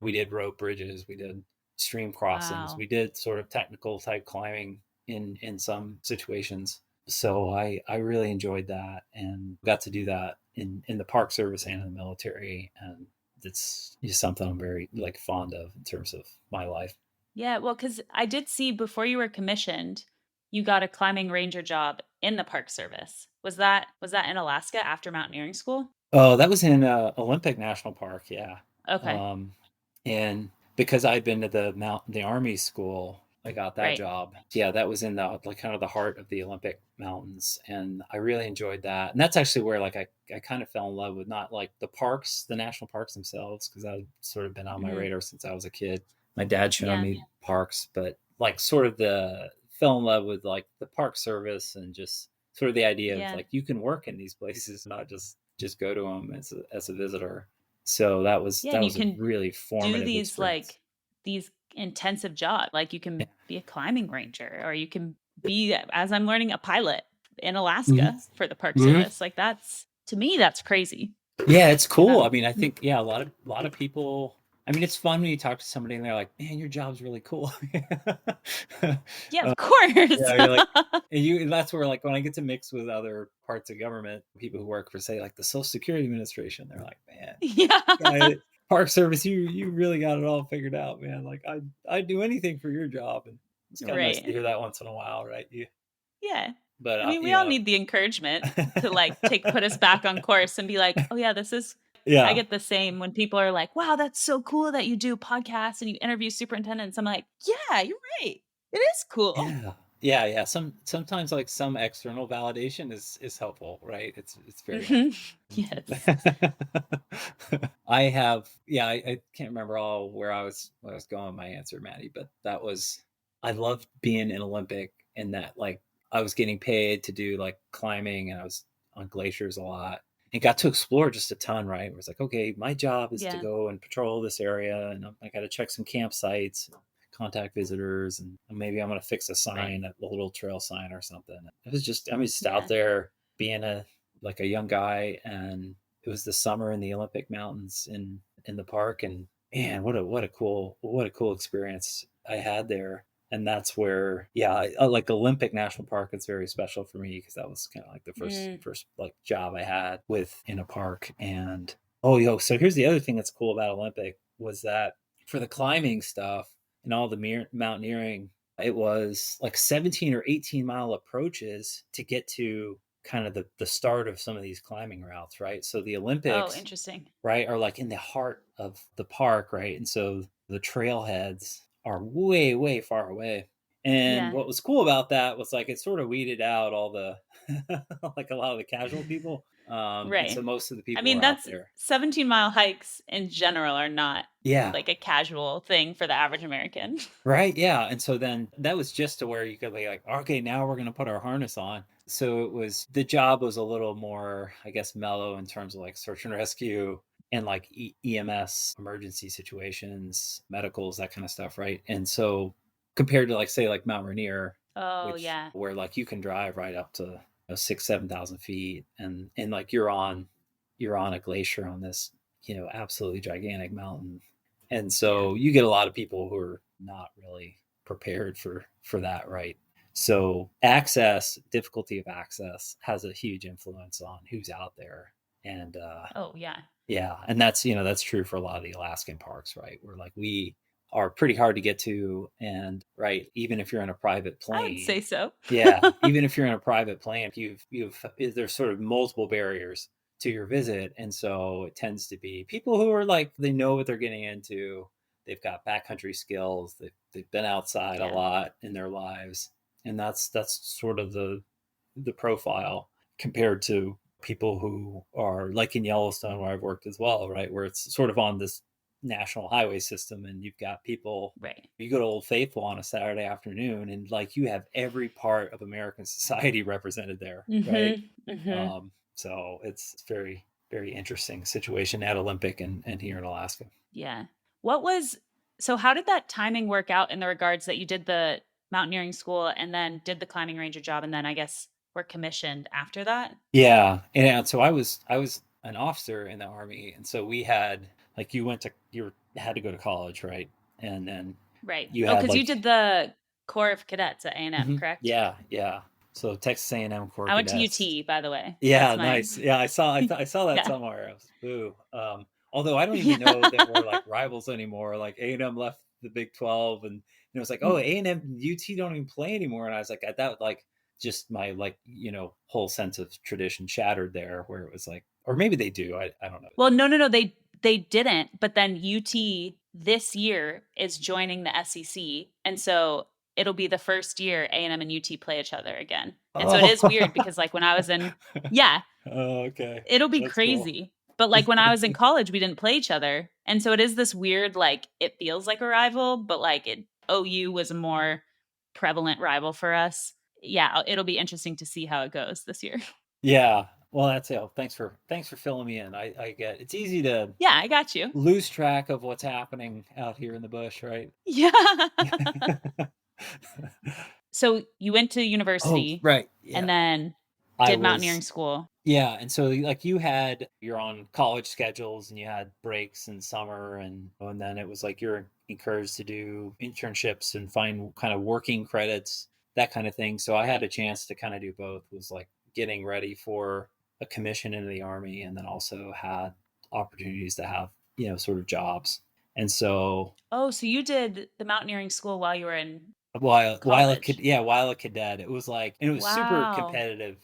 We did rope bridges. We did stream crossings. Wow. We did sort of technical type climbing in some situations. So I really enjoyed that, and got to do that in the Park Service and in the military. And it's just something I'm very like fond of in terms of my life. Yeah, well, because I did see before you were commissioned, you got a climbing ranger job in the Park Service. Was that in Alaska after mountaineering school? Oh, that was in Olympic National Park, yeah. Okay. Um, and because I'd been to the Army school, I got that Right. job. Yeah, that was in the like kind of the heart of the Olympic Mountains, and I really enjoyed that. And that's actually where like I kind of fell in love with, not like the parks, the national parks themselves, because I've sort of been on my Hmm. radar since I was a kid. My dad showed Yeah. me parks, but like sort of the fell in love with like the Park Service, and just sort of the idea of Yeah. like you can work in these places, not just go to them as a visitor. So that was Yeah, that and you was a can really do formative these experience. like these intensive jobs. Like you Yeah. can be a climbing ranger or you can be, as I'm learning, a pilot in Mhm. Alaska for the Park Mhm. Service. Like that's, to me, that's crazy. Yeah, it's And cool. I mean, I think, yeah, a lot of people. I mean, it's fun when you talk to somebody and they're like, "Man, your job's really cool." yeah, uh, of course. yeah, you're like, and that's where like when I get to mix with other parts of government, people who work for say like the Social Security Administration, they're like, "Man, Yeah. guy, Park Service, you really got it all figured out, man. Like I'd do anything for your job." And it's kind of nice to Right. hear that once in a while, right? You, Yeah. but I mean, we all need the encouragement to like put us back on course and be like, oh yeah, this is, I yeah, get the same when people are like, wow, that's so cool that you do podcasts and you interview superintendents. I'm like, yeah, you're right. It is cool. yeah, yeah. Sometimes like some external validation is helpful, right? It's very Hmm. helpful. Yes. I have, yeah, I can't remember all where I was going with my answer, Maddie, but that was, I loved being an Olympic, and that like I was getting paid to do like climbing, and I was on glaciers a lot and got to explore just a ton, right? Where it's like, okay, my job is to Yeah. go and patrol this area, and I got to check some campsites, contact visitors, and maybe I'm going to fix a Right. sign, a little trail sign or something. It was just, I mean, just out Yeah. there being a young guy. And it was the summer in the Olympic Mountains in the park, and man, what a cool experience I had there. And that's where, yeah, I like Olympic National Park. It's very special for me because that was kind of like the Mm. first like job I had with in a park. And oh, yo, so here's the other thing that's cool about Olympic was that for the climbing stuff, in all the mountaineering, it was like 17 or 18-mile approaches to get to kind of the start of some of these climbing routes, right? So the Oh, Olympics, interesting. right, are like in the heart of the park, right? And so the trailheads are way, way far away. And Yeah. what was cool about that was like it sort of weeded out all the like a lot of the casual people. And so Right. most of the I people mean, were out that's there. 17-mile hikes in general are not Yeah. like a casual thing for the average American. Right. Yeah. And so then that was just to where you could be like, okay, now we're going to put our harness on. So it was the job was a little more, I guess, mellow in terms of like search and rescue and like EMS emergency situations, medicals, that kind of stuff. Right. And so compared to like, say, like Mount Rainier, Oh, which yeah. where like you can drive right up to 6,000, 7,000 feet and like you're on a glacier on this, absolutely gigantic mountain. And Yeah. so you get a lot of people who are not really prepared for that, right? So access, difficulty of access has a huge influence on who's out there. And Oh, yeah. yeah, and that's true for a lot of the Alaskan parks, right? Where like we are pretty hard to get to, and right, even if you're in a private I would say plane, so. yeah, even if you're in a private plane, there's sort of multiple barriers to your visit, and so it tends to be people who are like they know what they're getting into, they've got backcountry skills, they've been outside a Yeah. lot in their lives, and that's sort of the profile compared to people who are like in Yellowstone where I've worked as well, right? Where it's sort of on this national highway system and you've got people, Right. you go to Old Faithful on a Saturday afternoon and like you have every part of American society represented there, right? Mhm. Mhm. So it's very, very interesting situation at Olympic and here in Alaska. Yeah. What was so how did that timing work out in the regards that you did the mountaineering school and then did the climbing ranger job and then I guess were commissioned after that? Yeah, and so I was an officer in the Army, and so we had like you had to go to college, right? And then Right. you Oh, had because you like did the Corps of Cadets at A&M, correct? yeah, yeah. So Texas A&M Corps I went to Cadets. UT, by the way. That's Yeah, my nice. Yeah, I saw that yeah. somewhere. I was boo. Although I don't even know that we're Yeah. like rivals anymore. Like A&M left the Big 12, and it was like, oh, Mm, A&M and UT don't even play anymore. And I was like, at that like just my like whole sense of tradition shattered there, where it was like, or maybe they do. I don't know. well, no, they didn't, but then UT this year is joining the SEC, and so it'll be the first year A&M and UT play each other again. And so it is weird Oh, because, like, when I was in yeah, oh, okay, it'll be that's cool. crazy. But, like, when I was in college, we didn't play each other, and so it is this weird, like, it feels like a rival, but, like, OU was a more prevalent rival for us. Yeah, it'll be interesting to see how it goes this year. Yeah. Well, that's it. Thanks for filling me in. I get it's easy to Yeah, I got you. lose track of what's happening out here in the bush, right? Yeah. So you went to Oh, university right. and Yeah. then I did mountaineering was school. yeah, and so like you're on college schedules and you had breaks in summer and then it was like you're encouraged to do internships and find kind of working credits, that kind of thing. So I had Right. a chance to kind of do both, was like getting ready for a commission into the army and then also had opportunities to have, sort of jobs. And so Oh, so you did the mountaineering school while you were in while college. while a cadet, it was like, and it was super Wow. competitive.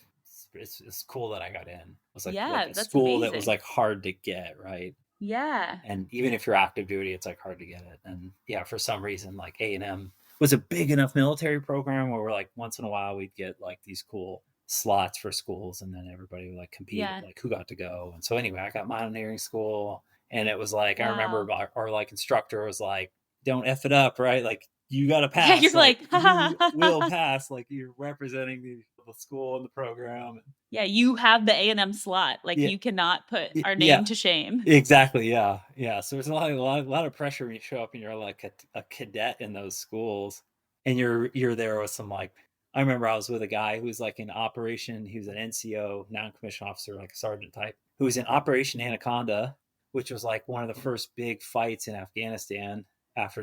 It's cool that I got in. It was like Yeah, a that's school that was amazing. like hard to get, right? Yeah. And even if you're active duty, it's like hard to get it. And yeah, for some reason, like A&M was a big enough military program where we're like once in a while we'd get like these cool slots for schools, and then everybody would like compete Yeah. like who got to go. And so anyway, I got mountaineering school, and it was like I remember Wow. our like instructor was like, "Don't f it up, right? Like you got to Yeah, pass. you're Like like, you will pass. Like you're representing the school and the program." yeah, you have the A&M slot. Like Yeah, you cannot put our yeah, name to shame. exactly. Yeah, yeah. So there's a lot of pressure when you show up and you're like a cadet in those schools, and you're there with some like. I remember I was with a guy who was like in operation. He was an NCO, non-commissioned officer, like a sergeant type, who was in Operation Anaconda, which was like one of the first big fights in Afghanistan after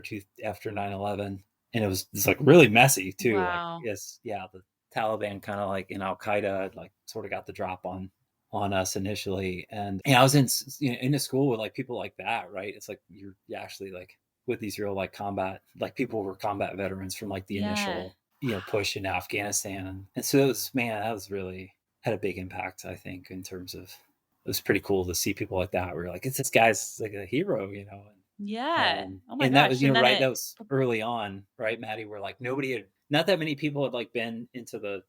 9/11, and it's like really messy too. Like Wow. yes, yeah, the Taliban kind of like in Al Qaeda like sort of got the drop on us initially, and I was in a school with like people like that, right? It's like you're actually like with these real like combat, like people who were combat veterans from like the Yeah. initial, push into Afghanistan. And so it was, man, that was really had a big impact, I think, in terms of, it was pretty cool to see people like that. We're like, it's this guy's like a hero, Yeah. Oh my and that was, gosh. And then right. it, That was early on, right, Maddie, where like not that many people had like been into the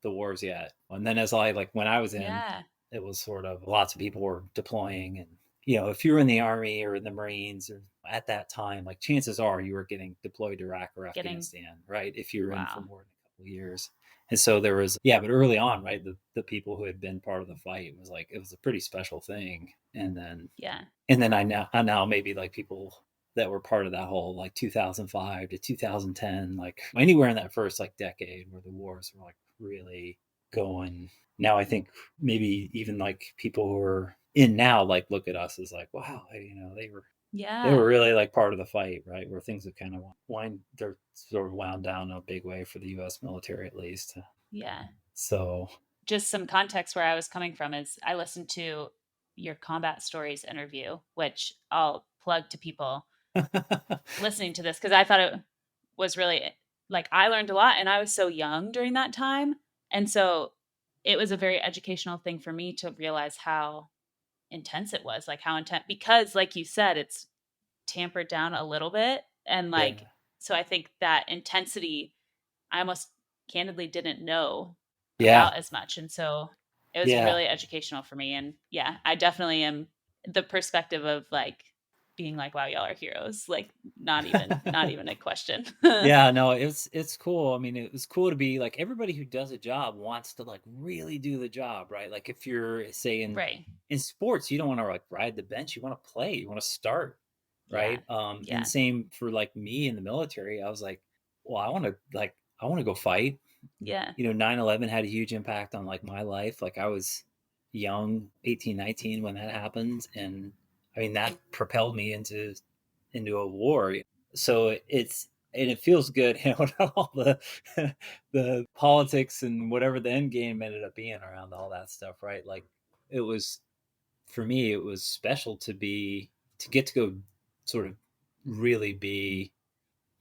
wars yet. And then as like when I was in, yeah, it was sort of lots of people were deploying, and if you were in the army or in the Marines or at that time, like chances are you were getting deployed to Iraq or getting, Afghanistan, right? If you were in for wow. more than a couple of years. And so there was, yeah, but early on, right, the people who had been part of the fight was like, it was a pretty special thing. Yeah. And then I now maybe like people that were part of that whole like 2005 to 2010, like anywhere in that first like decade where the wars were like really going. Now I think maybe even like people who are in now like look at us as like, wow, they Yeah. were really like part of the fight, right? Where things have kind of they're sort of wound down in a big way for the U.S. military, at least. Yeah. So Just some context where I was coming from is I listened to your combat stories interview, which I'll plug to people listening to this because I thought it was really like I learned a lot and I was so young during that time. And so it was a very educational thing for me to realize how intense it was, like how intense, because like you said, it's tampered down a little bit. And yeah, like, so I think that intensity, I almost candidly didn't know yeah, about as much. And so it was yeah. really educational for me. And yeah, I definitely am the perspective of like being like, wow, y'all are heroes. Like not even a question. Yeah, no, it's cool. I mean, it was cool to be like everybody who does a job wants to like really do the job, right? Like if you're say Right. in sports, you don't want to like ride the bench, you want to play, you want to start, Yeah. right? And Yeah. same for like me in the military. I was like, well, I want to go fight. Yeah. 9/11 had a huge impact on like my life. Like I was young, 18, 19 when that happened, and I mean that propelled me into a war. So it feels good, all the politics and whatever the end game ended up being around all that stuff, right? Like it was, for me, it was special to get to go sort of really be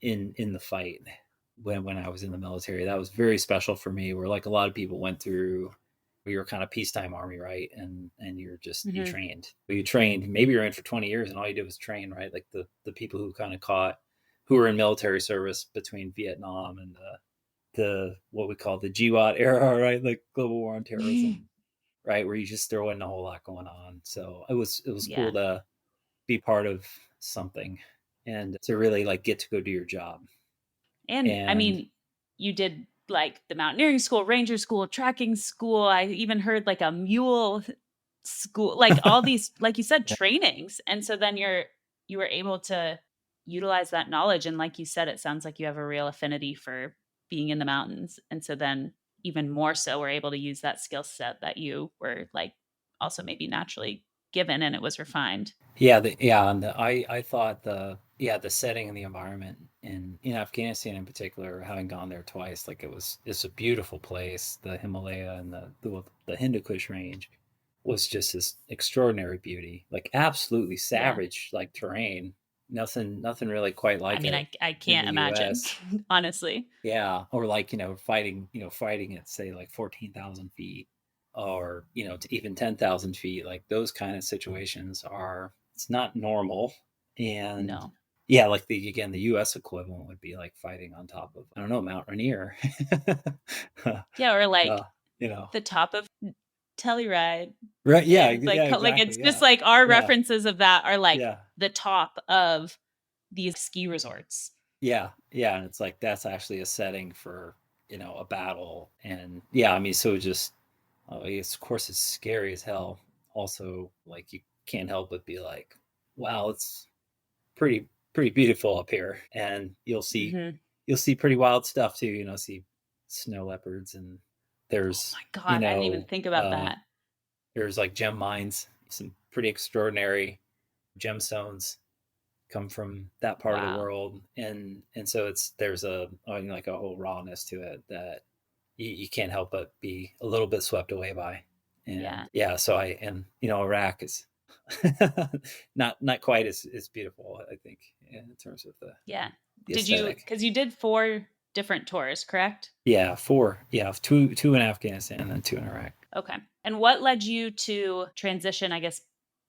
in the fight when I was in the military. That was very special for me. Where like a lot of people went through, we were kind of peacetime army, right? And Mm-hmm. you trained. Maybe you're in for 20 years, and all you did was train, right? Like the people who were in military service between Vietnam and the what we call the GWOT era, right? Like global war on terrorism, right? Where you just throw in a whole lot going on. So it was cool Yeah. to be part of something and to really like get to go do your job. And I And mean, you did like the mountaineering school, ranger school, tracking school. I even heard like a mule school, like all these, like you said, trainings. And so then you were able to utilize that knowledge. And like you said, it sounds like you have a real affinity for being in the mountains. And so then even more so, we're able to use that skill set that you were like also maybe naturally given and it was refined. I thought the setting and the environment in Afghanistan in particular, having gone there twice, like it's a beautiful place. The Himalaya and the Hindu Kush range was just this extraordinary beauty, like absolutely Yeah. savage like terrain. Nothing really quite I like mean, it I in can't the imagine, U.S. honestly. Yeah, or like fighting at say like 14,000 feet, or to even 10,000 feet. Like those kind of situations are it's not normal, and No. yeah, like the U.S. equivalent would be like fighting on top of, I don't know, Mount Rainier. Yeah, or uh, like you know, the top of Telluride. right? Yeah, And yeah, like it's exactly. just Yeah, like our yeah, references of that are like yeah. the top of these ski resorts. Yeah, yeah, and it's like that's actually a setting for, a battle. And yeah, I mean, so just it's, of course it's scary as hell. Also, like you can't help but be like, wow, it's pretty beautiful up here. And Hmm. you'll see pretty wild stuff too, see snow leopards, and Oh there's, my God, I didn't even think about uh that. there's like gem mines, some pretty extraordinary gemstones come from that part of the Wow. world. And so there's like a whole rawness to it that you can't help but be a little bit swept away by. Yeah. And yeah, so Iraq is not quite as beautiful, I think, in terms of Yeah. the Did you, aesthetic. because you did 4 different tours, correct? Yeah, 4. Yeah, two in Afghanistan and then 2 in Iraq. Okay. And what led you to transition, I guess,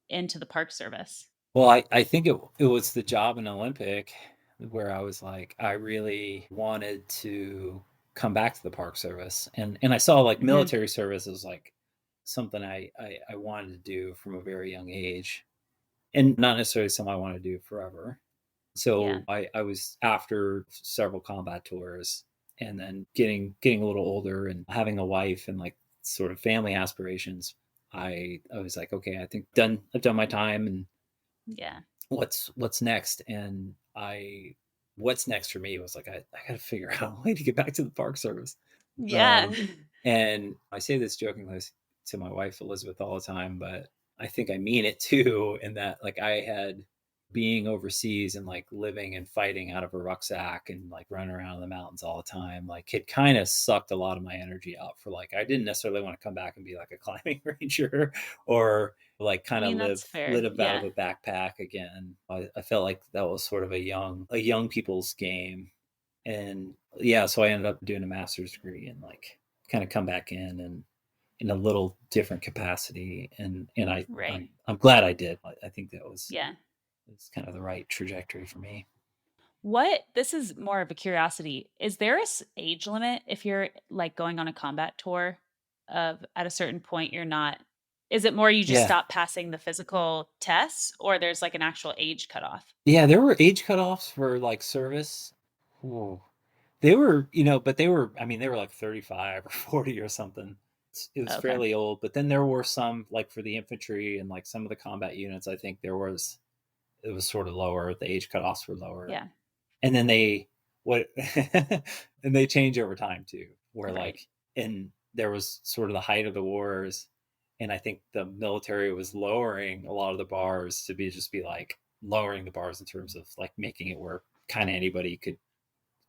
into the Park Service? Well, I think it was the job in Olympic where I was like, I really wanted to come back to the Park Service. And I saw like Hmm. military service as like something I wanted to do from a very young age. And not necessarily something I want to do forever. Yeah. So I was after several combat tours and then getting a little older and having a wife and like sort of family aspirations. I was like, okay, I think I've done my time and Yeah. what's next? And what's next for me was like I gotta figure out a way to get back to the Park Service. Yeah. Um, and I say this jokingly to my wife Elizabeth all the time, but I think I mean it too, in that like I had being overseas and like living and fighting out of a rucksack and like running around in the mountains all the time, like it kind of sucked a lot of my energy out for like I didn't necessarily want to come back and be like a climbing ranger or like I kind of mean, that's fair. live out of Yeah. a backpack again. I felt like that was sort of a young people's game. And yeah, so I ended up doing a master's degree and like kind of come back in and in a little different capacity. And Right. I'm glad I did. I think that Yeah. was kind of the right trajectory for me. This is more of a curiosity. Is there age limit if you're like going on a combat tour of at a certain point you're not, is it more you just Yeah. stop passing the physical tests or there's like an actual age cutoff? Yeah, there were age cutoffs for like service. Whoa. They were, but I mean, they were like 35 or 40 or something. It was Okay. fairly old, but then there were some like for the infantry and like some of the combat units, I think it was sort of lower. The age cutoffs were lower. Yeah. And then what, and they change over time too, where Right. like, and there was sort of the height of the wars. And I think the military was lowering a lot of the bars to be like lowering the bars in terms of like making it where kind of anybody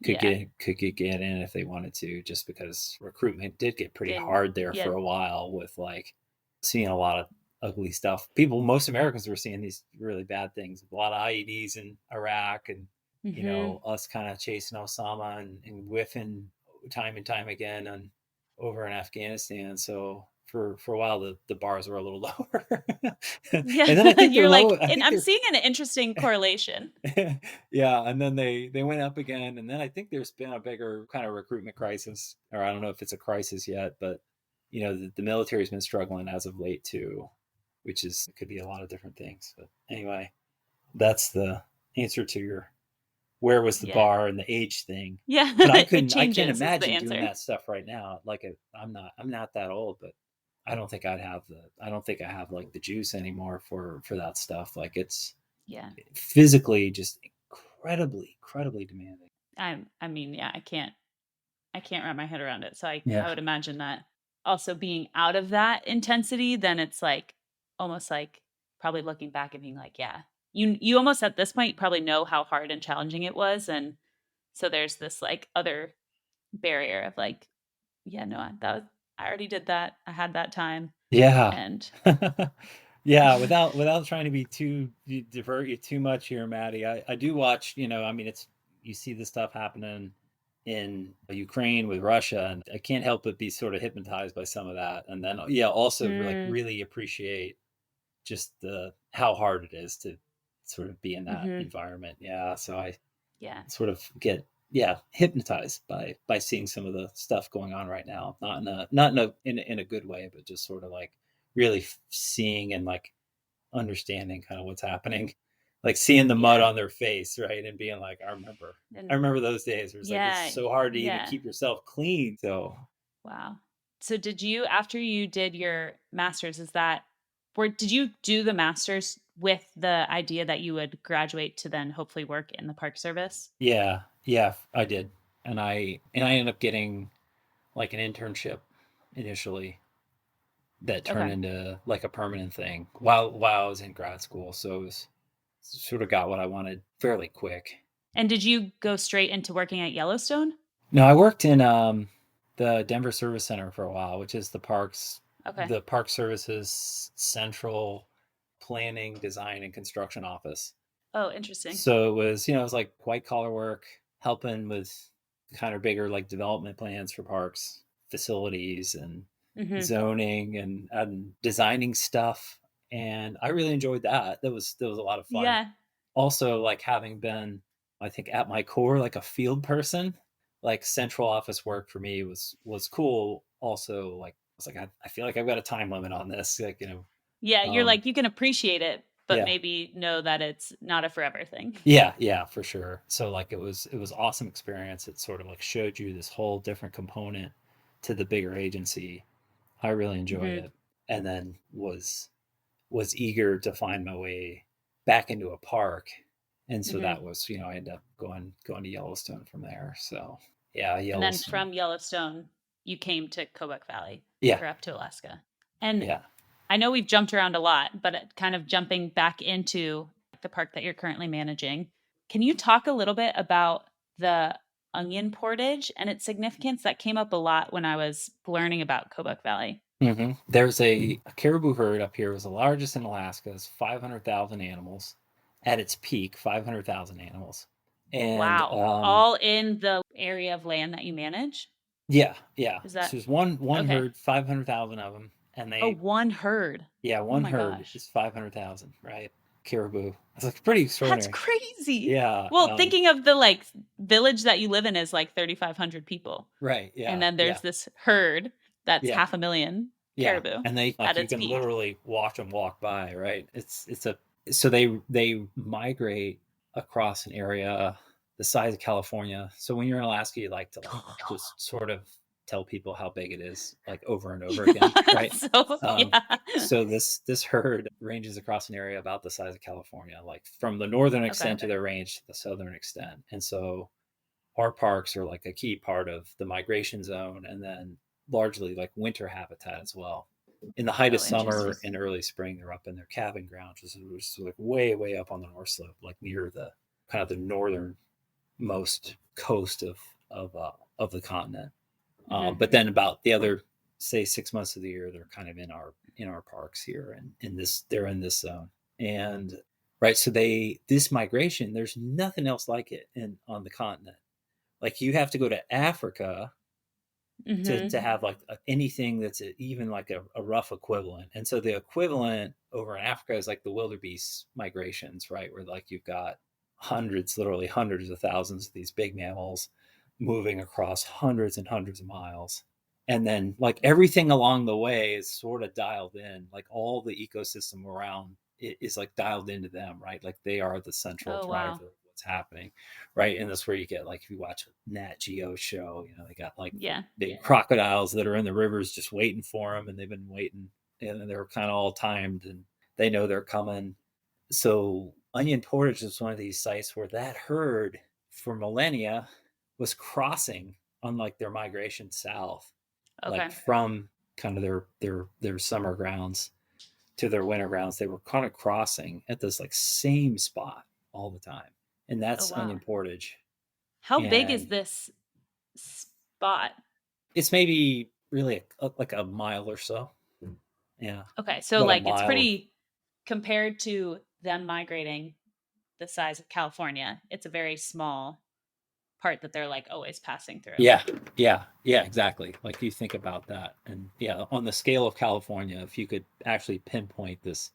Yeah. could get in if they wanted to, just because recruitment did get pretty Didn't, hard there yeah. for a while with like seeing a lot of ugly stuff. Most Americans were seeing these really bad things, a lot of IEDs in Iraq, and Hmm. us kind of chasing Osama and whiffing time and time again on over in Afghanistan. So for a while the bars were a little lower. And Yeah. then I think they're You're like, low. I and think I'm they're seeing an interesting correlation. yeah, and then they went up again, and then I think there's been a bigger kind of recruitment crisis, or I don't know if it's a crisis yet, but the military's been struggling as of late too, which is could be a lot of different things. But anyway, that's the answer to your where was the Yeah. bar and the age thing. Yeah. But It I can't changes is the imagine doing answer. that stuff right now. Like I'm not that old, but I don't think I have like the juice anymore for that stuff. Like it's Yeah. physically just incredibly demanding. I mean, yeah, I can't wrap my head around it. So Yeah. I would imagine that also being out of that intensity, then it's like almost like probably looking back and being like, yeah, you almost at this point probably know how hard and challenging it was. And so there's this like other barrier of like, yeah, no, I already did that. I had that time. Yeah. And Yeah, without trying to be too divert you too much here, Maddie. I do watch, I mean it's you see this stuff happening in Ukraine with Russia, and I can't help but be sort of hypnotized by some of that. And then yeah, also like mm, really appreciate just the how hard it is to sort of be in that hmm, environment. Yeah, so I yeah, sort of get hypnotized by seeing some of the stuff going on right now, not in a good way, but just sort of like really seeing and like understanding kind of what's happening, like seeing the mud yeah, on their face, right, and being like I and remember those days where it's like it's yeah, so hard to even yeah. keep yourself clean. So Wow. So did you after you did your masters, is that where did you do the masters with the idea that you would graduate to then hopefully work in the park service? yeah, I did. And I ended up getting like an internship initially that turned Okay. into like a permanent thing while I was in grad school. So it was sort of got what I wanted fairly quick. And did you go straight into working at Yellowstone? No, I worked in the Denver Service Center for a while, which is Okay. the Park Service's central planning, design, and construction office. Oh, interesting. So it was, it was like white collar work, helping with kind of bigger like development plans for parks, facilities, and Mm-hmm. zoning, and designing stuff. And I really enjoyed that. That was a lot of fun. Yeah. Also, like having been, I think at my core, like a field person, like central office work for me was cool. Also, like I was like, I feel like I've got a time limit on this. Like, Yeah. You're um, like, you can appreciate it, but yeah, maybe know that it's not a forever thing. yeah, for sure. So like it was awesome experience. It sort of like showed you this whole different component to the bigger agency. I really enjoyed Mm-hmm. it, and then was eager to find my way back into a park. And so Mm-hmm. that was, I ended up going to Yellowstone from there. So yeah, And then Yellowstone. from Yellowstone, you came to Kobuk Valley Yeah, or up to Alaska. And yeah. I know we've jumped around a lot, but kind of jumping back into the park that you're currently managing, can you talk a little bit about the onion portage and its significance? That came up a lot when I was learning about Kobuk Valley. There's a caribou herd up here. It was the largest in Alaska. It's 500,000 animals. At its peak, 500,000 animals. And Wow. All in the area of land that you manage? yeah, yeah. Is So that there's one okay? herd, 500,000 of them, and Oh, they one herd. yeah, Oh one my herd gosh. is 500,000, right? Caribou. It's like pretty That's extraordinary. crazy. Yeah. Well, thinking of the like village that you live in is like 3,500 people. Right. And Yeah. then Yeah. there's this herd that's Yeah. 500,000 Yeah. caribou And they like at you its can peak. literally watch them walk by, right? It's a so they migrate across an area the size of California. So when you're in Alaska, you like to like just sort of tell people how big it is, like over and over again, right? So, Um, yeah. so this herd ranges across an area about the size of California, like from the northern Okay. extent of their range to the southern extent. And so our parks are like a key part of the migration zone, and then largely like winter habitat as well. In the height of Oh, interesting. summer and early spring, there up in their calving grounds, which is like way up on the north slope, like near the kind of the northernmost coast of the continent. Hmm. But then about the other, say, 6 months of the year, they're kind of in our parks here, and they're in this zone. And right, so this migration, there's nothing else like it on the continent. Like you have to go to Africa to Hmm. have like anything that's even like a rough equivalent. And so the equivalent over in Africa is like the wildebeest migrations, right? Where like you've got literally hundreds of thousands of these big mammals moving across hundreds and hundreds of miles. And then like everything along the way is sort of dialed in, like all the ecosystem around it is like dialed into them, right? Like they are the central Oh, wow. driver of what's happening, right? And that's where you get like if you watch a Nat Geo show, they got like the Yeah. big crocodiles that are in the rivers just waiting for them, and they've been waiting, and they're kind of all timed, and they know they're coming. So Onion Portage is one of these sites where that herd for millennia was crossing on like their migration south, like Okay. from kind of their summer grounds to their winter grounds. They were kind of crossing at this like same spot all the time, and Oh, that's wow. Onion Portage. How big is And this spot? it's maybe really like a mile or so. Yeah, Okay. So, about a like, it's mile. pretty compared to them migrating the size of California. It's a very small part that they're like always passing through. Yeah, yeah, exactly. Like you think about that, and yeah, on the scale of California, if you could actually pinpoint this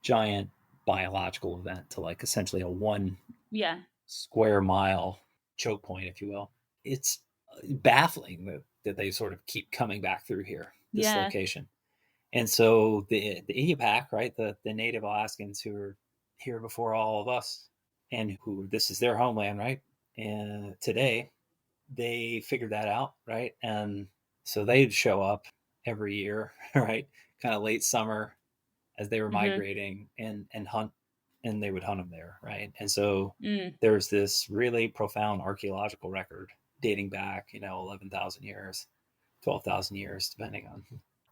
giant biological event to like essentially a 1 Yeah. square mile choke point, if you will, it's baffling that they sort of keep coming back through here, this Yeah. location. And so the Inupiaq, right, the native Alaskans who were here before all of us, and who this is their homeland, right? And today they figured that out, right? And so they'd show up every year, right? Kind of late summer as they were Hmm. migrating and hunt, and they would hunt them there, right? And so Mm. there's this really profound archaeological record dating back, 11,000 years, 12,000 years, depending on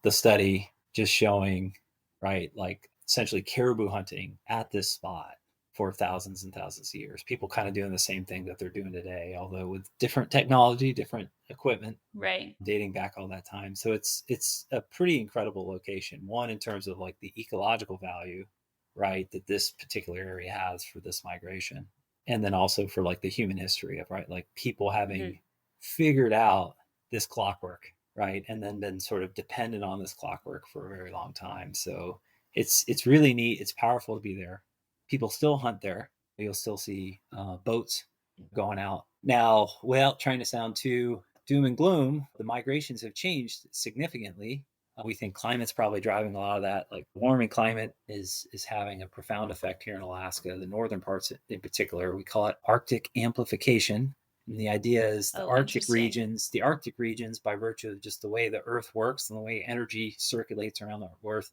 the study, just showing, right, like essentially caribou hunting at this spot for thousands and thousands of years. People kind of doing the same thing that they're doing today, although with different technology, different equipment, Right. dating back all that time. So it's a pretty incredible location. One, in terms of like the ecological value, right, that this particular area has for this migration. And then also for like the human history of, right, like people having figured out this clockwork, right, and then been sort of dependent on this clockwork for a very long time. So it's really neat. It's powerful to be there. People still hunt there. You'll still see boats going out. Now, without trying to sound too doom and gloom, the migrations have changed significantly. We think climate's probably driving a lot of that. Like warming climate is having a profound effect here in Alaska, the northern parts in particular. We call it Arctic amplification. And the idea is the Arctic regions, by virtue of just the way the Earth works and the way energy circulates around the Earth,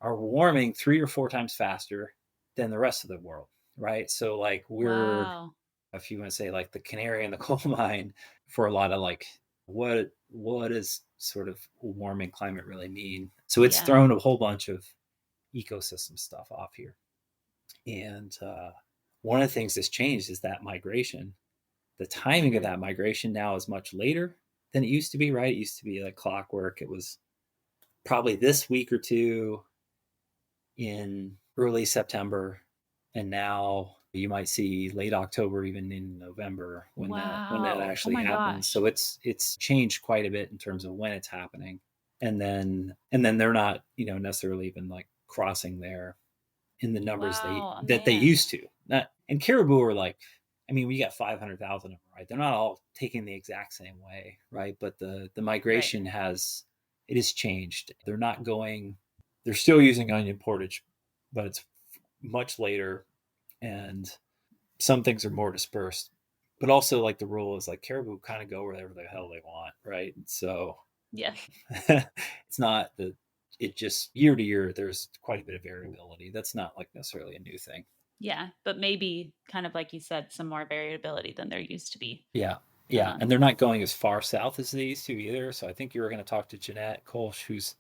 are warming 3 or 4 times faster than the rest of the world, right? So like we're, if you want to say like the canary in the coal mine for a lot of like what does sort of warming climate really mean? So it's thrown a whole bunch of ecosystem stuff off here. And one of the things that's changed is that migration. The timing of that migration now is much later than it used to be, right? It used to be like clockwork. It was probably this week or two in early September, and now you might see late October, even in November, when that actually happens. So it's changed quite a bit in terms of when it's happening, and then they're not necessarily even like crossing there in the numbers that they used to. And caribou are like, I mean, we got 500,000 of them, right? They're not all taking the exact same way, right? But the migration has changed. They're not going. They're still using onion portage, but it's much later, and some things are more dispersed. But also, like the rule is like caribou kind of go wherever the hell they want, right? So it's not that it just year to year there's quite a bit of variability. That's not like necessarily a new thing. Yeah, but maybe kind of like you said, some more variability than there used to be. Yeah. And they're not going as far south as they used to either. So I think you were going to talk to Jeanette Kolsch, who's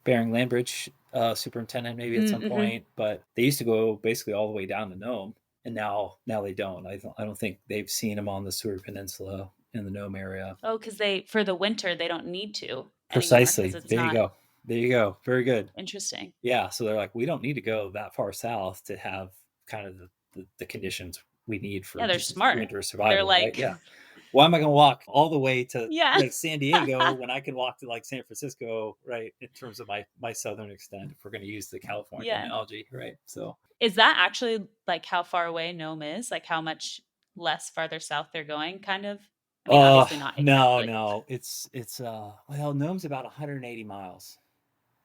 Bering Landbridge superintendent maybe at some point, but they used to go basically all the way down to Nome, and now they don't. I don't think they've seen them on the Seward Peninsula in the Nome area. Oh, because for the winter they don't need to. Precisely. There you go. Very good. Interesting. Yeah. So they're like, we don't need to go that far south to have kind of the conditions we need for they're smart. winter survival. They're like, right? Yeah. Why am I going to walk all the way to like San Diego when I can walk to like San Francisco, right? In terms of my southern extent, if we're going to use the California analogy, right? So is that actually like how far away Nome is? Like how much less farther south they're going, kind of? I mean, obviously not exactly. No. It's well, Nome's about 180 miles,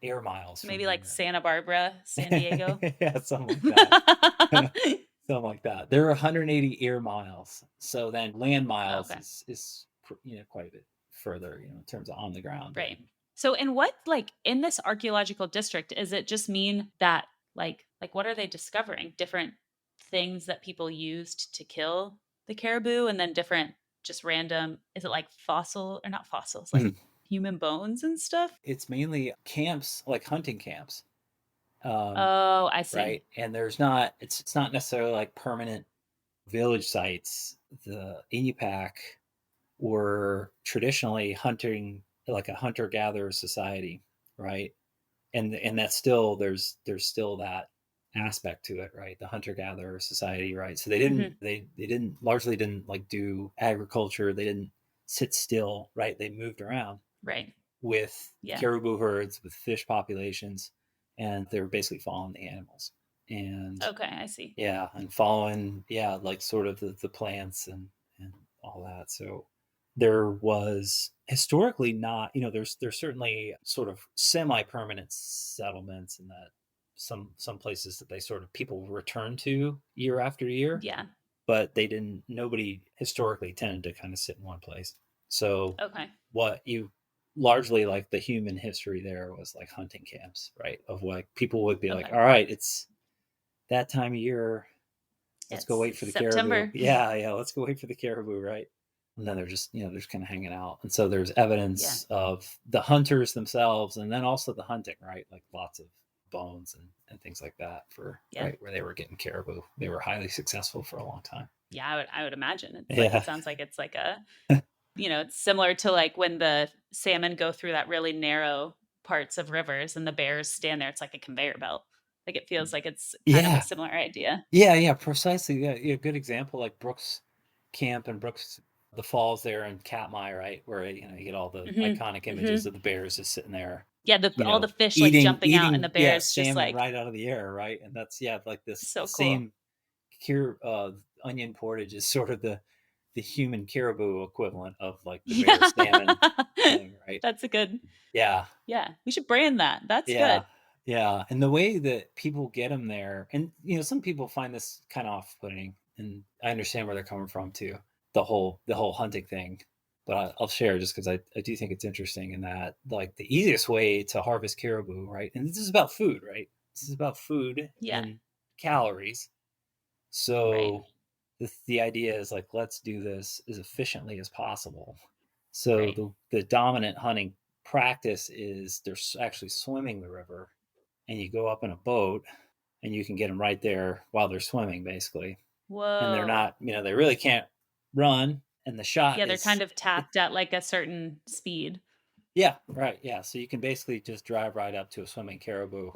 air miles. So maybe like Santa Barbara, San Diego. Yeah, something like that. Something like that. There are 180 air miles. So then land miles is quite a bit further, in terms of on the ground. Right. So in what, like in this archaeological district, is it just mean that like what are they discovering? Different things that people used to kill the caribou, and then different just random, is it like fossil or not fossils, like human bones and stuff? It's mainly camps, like hunting camps. I see. Right. And there's not, it's not necessarily like permanent village sites. The Inupiaq were traditionally hunting, like a hunter-gatherer society, right? And that's still, there's still that aspect to it, right? The hunter-gatherer society, right? So they didn't, they largely didn't like do agriculture. They didn't sit still, right? They moved around, right? With caribou herds, with fish populations, and they were basically following the animals. And I see. Yeah, and following, like sort of the plants and all that. So there was historically not, there's certainly sort of semi-permanent settlements, in that some places that they sort of people return to year after year. Yeah. But nobody historically tended to kind of sit in one place. So what you largely, like the human history there was like hunting camps, right? Of like people would be like, all right, it's that time of year. Let's go wait for the September. Caribou. Yeah. Let's go wait for the caribou, right? And then they're just, they're just kind of hanging out. And so there's evidence of the hunters themselves, and then also the hunting, right? Like lots of bones and things like that right, where they were getting caribou. They were highly successful for a long time. Yeah, I would imagine. It's like, it sounds like it's like a, it's similar to like when the salmon go through that really narrow parts of rivers and the bears stand there. It's like a conveyor belt. Like it feels like it's kind of a Yeah. similar idea. Yeah, precisely. Yeah, yeah, good example like Brooks Camp and Brooks the Falls there in Katmai, right? Where you get all the Hmm. iconic images Hmm. of the bears just sitting there, Yeah, all the fish like jumping out, and the eating, yeah, bears just salmon like right out of the air, right? And that's like this the so cool. same cure onion portage is sort of the human caribou equivalent of like the bear Yeah, salmon thing, right? that's a good. Yeah. Yeah, we should brand that. That's Yeah. good. Yeah. And the way that people get them there, and some people find this kind of off-putting, and I understand where they're coming from too. The whole hunting thing. But I'll share just because I do think it's interesting in that like the easiest way to harvest caribou, right? And this is about food, right? This is about food Yeah, and calories. right, So the idea is like let's do this as efficiently as possible. So right. the dominant hunting practice is they're actually swimming the river, and you go up in a boat, and you can get them right there while they're swimming, basically. And they're Whoa. not, they really can't run, and the shot Yeah, they're kind is, of tapped at like a certain speed. yeah, right, yeah. So you can basically just drive right up to a swimming caribou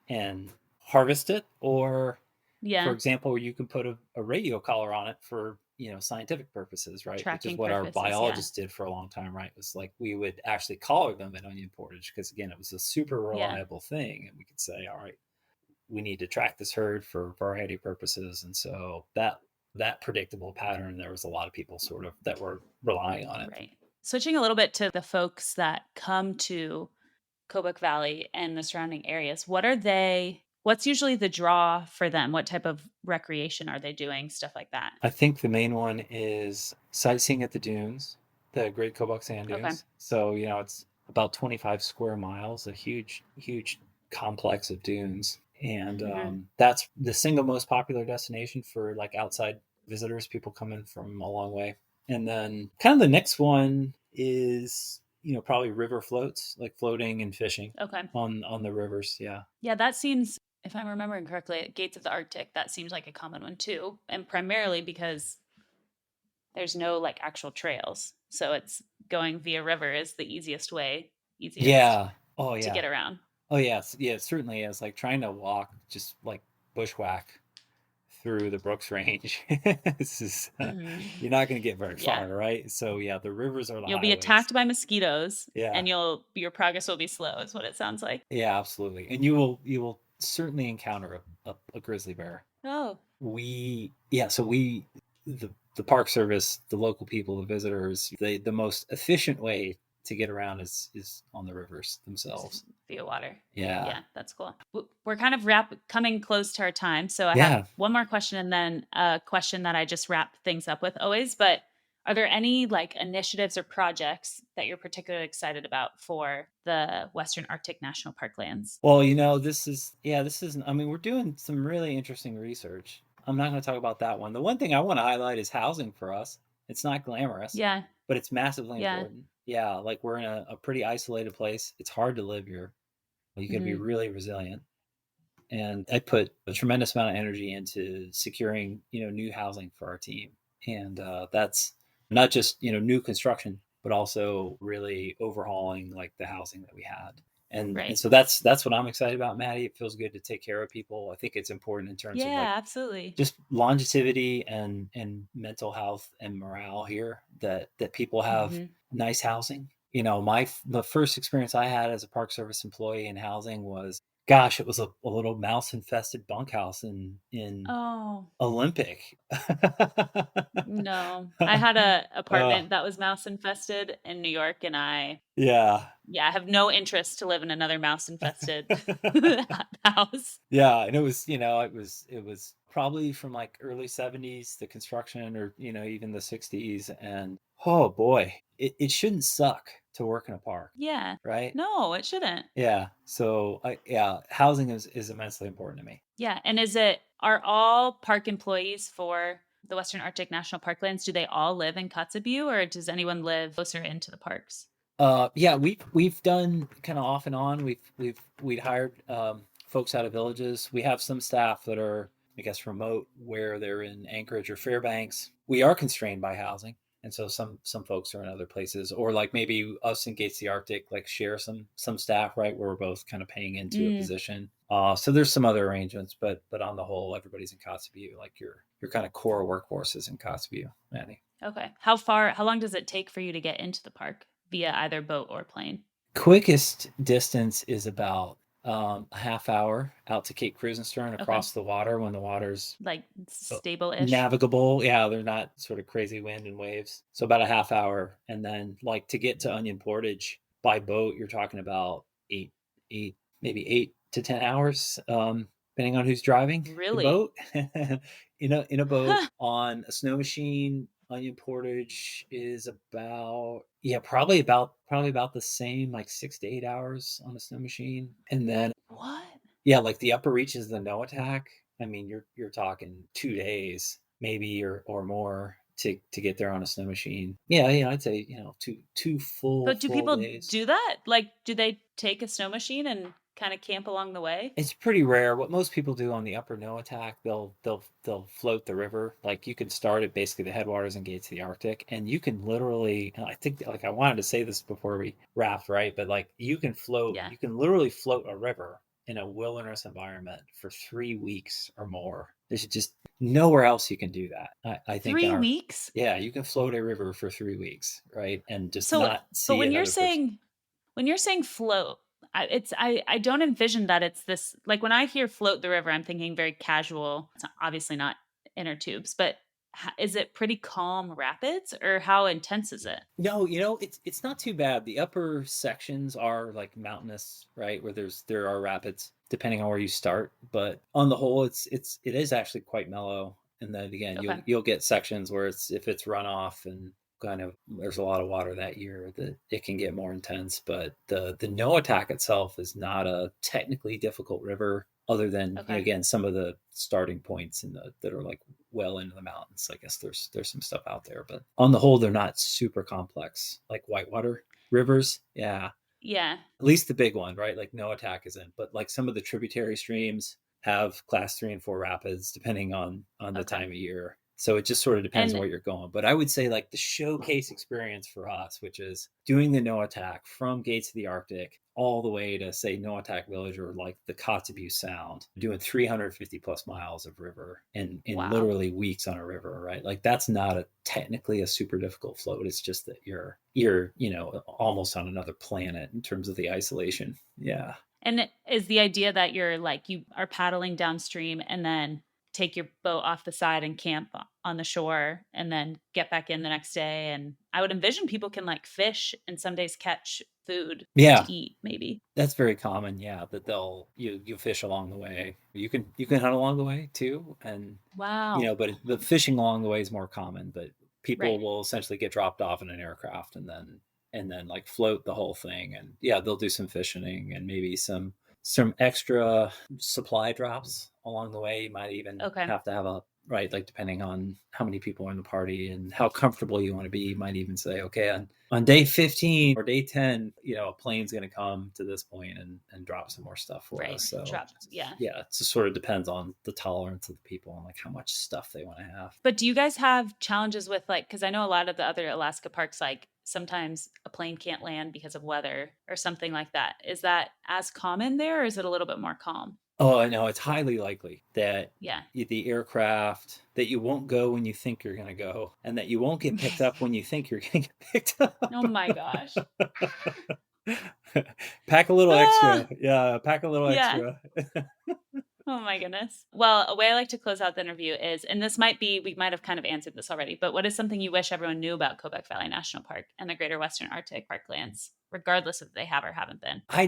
and harvest it, or for Yeah, example, you can put a radio collar on it for scientific purposes, right? Which is tracking what our purposes. Yeah, biologists did for a long time, right? It was like we would actually collar them at onion portage because again, it was a super yeah, reliable thing, and we could say, all right, we need to track this herd for variety purposes, and so that predictable pattern, there was a lot of people sort of that were relying on it. right. Switching a little bit to the folks that come to Kobuk Valley and the surrounding areas, what's usually the draw for them? What type of recreation are they doing? Stuff like that. I think the main one is sightseeing at the dunes, the Great Kobuk Sand Okay. Dunes. So, it's about 25 square miles, a huge, huge complex of dunes. And Hmm. that's the single most popular destination for like outside visitors, people coming from a long way. And then kind of the next one is, probably river floats, like floating and fishing Okay. on the rivers. Yeah. Yeah, that seems, if I'm remembering correctly, at Gates of the Arctic, that seems like a common one too. And primarily because there's no like actual trails. So it's going via river is the easiest Yeah. Oh, to yeah. get around. Oh yes, yeah, it certainly is. Like trying to walk, just like bushwhack through the Brooks Range. This is Hmm. you're not going to get very Yeah. far, right? So yeah, the rivers are the You'll be highways. attacked by mosquitoes Yeah, and your progress will be slow, is what it sounds like. yeah, absolutely. And you will certainly encounter a grizzly bear. Oh, So the Park Service, the local people, the visitors, the most efficient way to get around is on the rivers just themselves. via water. Yeah, Yeah, that's cool. We're kind of coming close to our time. So I have yeah. one more question and then a question that I just wrap things up with always. But are there any like initiatives or projects that you're particularly excited about for the Western Arctic National Parklands? Well, this is, I mean, we're doing some really interesting research. I'm not going to talk about that one. The one thing I want to highlight is housing for us. It's not glamorous, Yeah. but it's massively Yeah. important. Yeah, like we're in a pretty isolated place. It's hard to live here. You got to be Hmm. really resilient. And I put a tremendous amount of energy into securing, new housing for our team. And that's not just, new construction, but also really overhauling like the housing that we had. And Right. so that's what I'm excited about, Maddie. It feels good to take care of people. I think it's important in terms of like Yeah, absolutely. just longevity and mental health and morale here, that people have Hmm. nice housing. The first experience I had as a Park Service employee in housing was, gosh, it was a little mouse infested bunkhouse in Oh, Olympic. no. I had a uh, apartment that was mouse infested in New York and yeah. I have no interest to live in another mouse infested house. Yeah, and it was probably from like early 70s, the construction, or even the 60s, and oh boy, it shouldn't suck to work in a park, Yeah. right? No, it shouldn't. Yeah. So housing is immensely important to me. Yeah. And are all park employees for the Western Arctic National Parklands, do they all live in Kotzebue or does anyone live closer into the parks? Yeah, we've done kind of off and on. We'd hired folks out of villages. We have some staff that are, I guess, remote, where they're in Anchorage or Fairbanks. We are constrained by housing, and so some folks are in other places, or like maybe us and Gates of the Arctic like share some staff, right, where we're both kind of paying into a Mm, position. So there's some other arrangements, but on the whole, everybody's in Kotzebue. Like your kind of core workforce is in Kotzebue, Manny. Okay. How long does it take for you to get into the park via either boat or plane? Quickest distance is about a half hour out to Cape Cruisenstern Okay. across the water when the water's Like stable-ish. navigable. Yeah, they're not sort of crazy wind and waves. So about a half hour, and then like to get to Onion Portage by boat, you're talking about maybe 8 to 10 hours, depending on who's driving the Really? boat. In a boat on a snow machine, Onion Portage is probably about the same, like 6 to 8 hours on a snow machine, and then What? yeah, like the upper reaches of the no attack. I mean, you're talking 2 days, maybe or more to get there on a snow machine. Yeah, I'd say two But do full people days. do that? Like, do they take a snow machine and kind of camp along the way? It's pretty rare. What most people do on the upper no attack, they'll float the river. Like you can start at basically the headwaters and gates of the Arctic, and you can literally. And I think like I wanted to say this before we wrapped, right? But like Yeah. you can literally float a river in a wilderness environment for 3 weeks or more. There's just nowhere else you can do that. I think in Three our weeks? yeah, you can float a river for 3 weeks, right, and just So, not but see another person. when you're saying float, I don't envision that it's this like when I hear float the river, I'm thinking very casual. Obviously not inner tubes, but is it pretty calm rapids or how intense is it? No, it's not too bad. The upper sections are like mountainous, right, where there are rapids, depending on where you start. But on the whole, it is actually quite mellow. And then again, Okay. you'll get sections where if it's runoff and kind of there's a lot of water that year that it can get more intense. But the no attack itself is not a technically difficult river, other than Okay. again some of the starting points that are like well into the mountains. I guess there's some stuff out there, but on the whole, they're not super complex like whitewater rivers. Yeah, Yeah. at least the big one, right? Like no attack isn't, but like some of the tributary streams have class 3 and 4 rapids depending on the Okay. time of year. So it just sort of depends on And where you're going. But I would say like the showcase experience for us, which is doing the no attack from Gates of the Arctic all the way to say no attack village or like the Kotzebue Sound, doing 350 plus miles of river in wow. literally weeks on a river, right? Like that's not technically a super difficult float. It's just that you're almost on another planet in terms of the isolation. Yeah. And is the idea that you're like you are paddling downstream and then take your boat off the side and camp on the shore and then get back in the next day? And I would envision people can like fish and some days catch food Yeah, to eat, maybe. that's very common. Yeah, that you fish along the way. You can hunt along the way too, and Wow. but the fishing along the way is more common. But people Right. will essentially get dropped off in an aircraft and then like float the whole thing, and yeah, they'll do some fishing and maybe some extra supply drops along the way. You might even Okay. have to have a right, like depending on how many people are in the party and how comfortable you want to be, you might even say, okay, on day 15 or day 10, a plane's going to come to this point and drop some more stuff for Right. us. So Drop. Yeah. yeah, it just sort of depends on the tolerance of the people and like how much stuff they want to have. But do you guys have challenges with like, because I know a lot of the other Alaska parks, like sometimes a plane can't land because of weather or something like that. Is that as common there or is it a little bit more calm? Oh, no, it's highly likely that Yeah. the aircraft that you won't go when you think you're going to go, and that you won't get picked up when you think you're going to get picked up. Oh my gosh. Pack a little Ah, extra. Yeah, pack a little yeah. extra. Oh my goodness. Well, a way I like to close out the interview is, and this might be, we might have kind of answered this already, but what is something you wish everyone knew about Kobuk Valley National Park and the greater Western Arctic parklands, regardless if they have or haven't been? I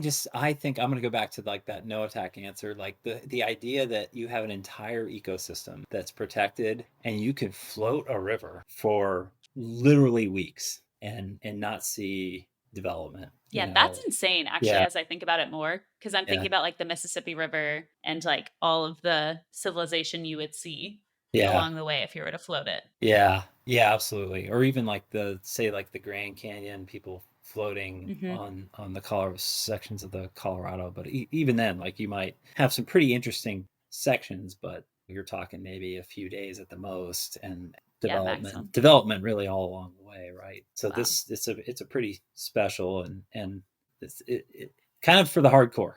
think I'm going to go back to like that no attack answer, like the idea that you have an entire ecosystem that's protected and you can float a river for literally weeks and not see development, Yeah, that's insane, actually, Yeah, as I think about it more, because I'm yeah, thinking about like the Mississippi River and like all of the civilization you would see yeah. along the way if you were to float it. Yeah, yeah, absolutely. Or even like like the Grand Canyon, people floating Hmm. on the Colorado sections of the Colorado. But even then, like you might have some pretty interesting sections, but you're talking maybe a few days at the most, and Yeah, development maximum. development really all along the way, right? So Wow. it's a pretty special and it's kind of for the hardcore,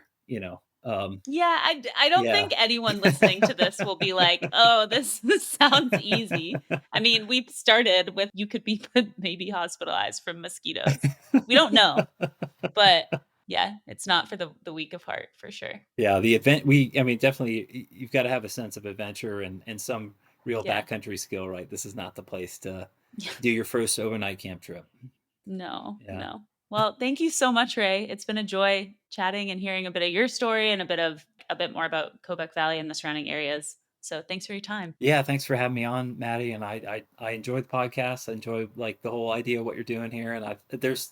Yeah, I don't think anyone listening to this will be like, oh, this sounds easy. I mean, we started with you could be maybe hospitalized from mosquitoes. We don't know, but yeah, it's not for the weak of heart for sure. Yeah, definitely you've got to have a sense of adventure and some real backcountry skill, right? This is not the place to do your first overnight camp trip. No. Well, thank you so much, Ray. It's been a joy chatting and hearing a bit of your story and a bit more about Kobuk Valley and the surrounding areas. So thanks for your time. Yeah, thanks for having me on, Maddie. And I enjoy the podcast. I enjoy like the whole idea of what you're doing here. And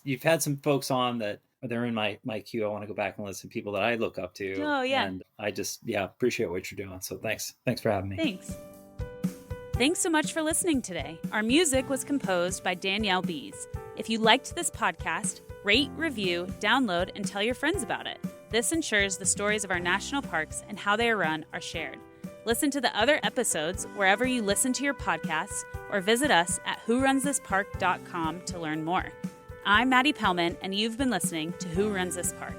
you've had some folks on that they're in my queue. I want to go back and listen to people that I look up to. Oh yeah. And I just appreciate what you're doing. So thanks for having me. Thanks so much for listening today. Our music was composed by Danielle Bees. If you liked this podcast, rate, review, download, and tell your friends about it. This ensures the stories of our national parks and how they are run are shared. Listen to the other episodes wherever you listen to your podcasts or visit us at whorunsThisPark.com to learn more. I'm Maddie Pellman, and you've been listening to Who Runs This Park.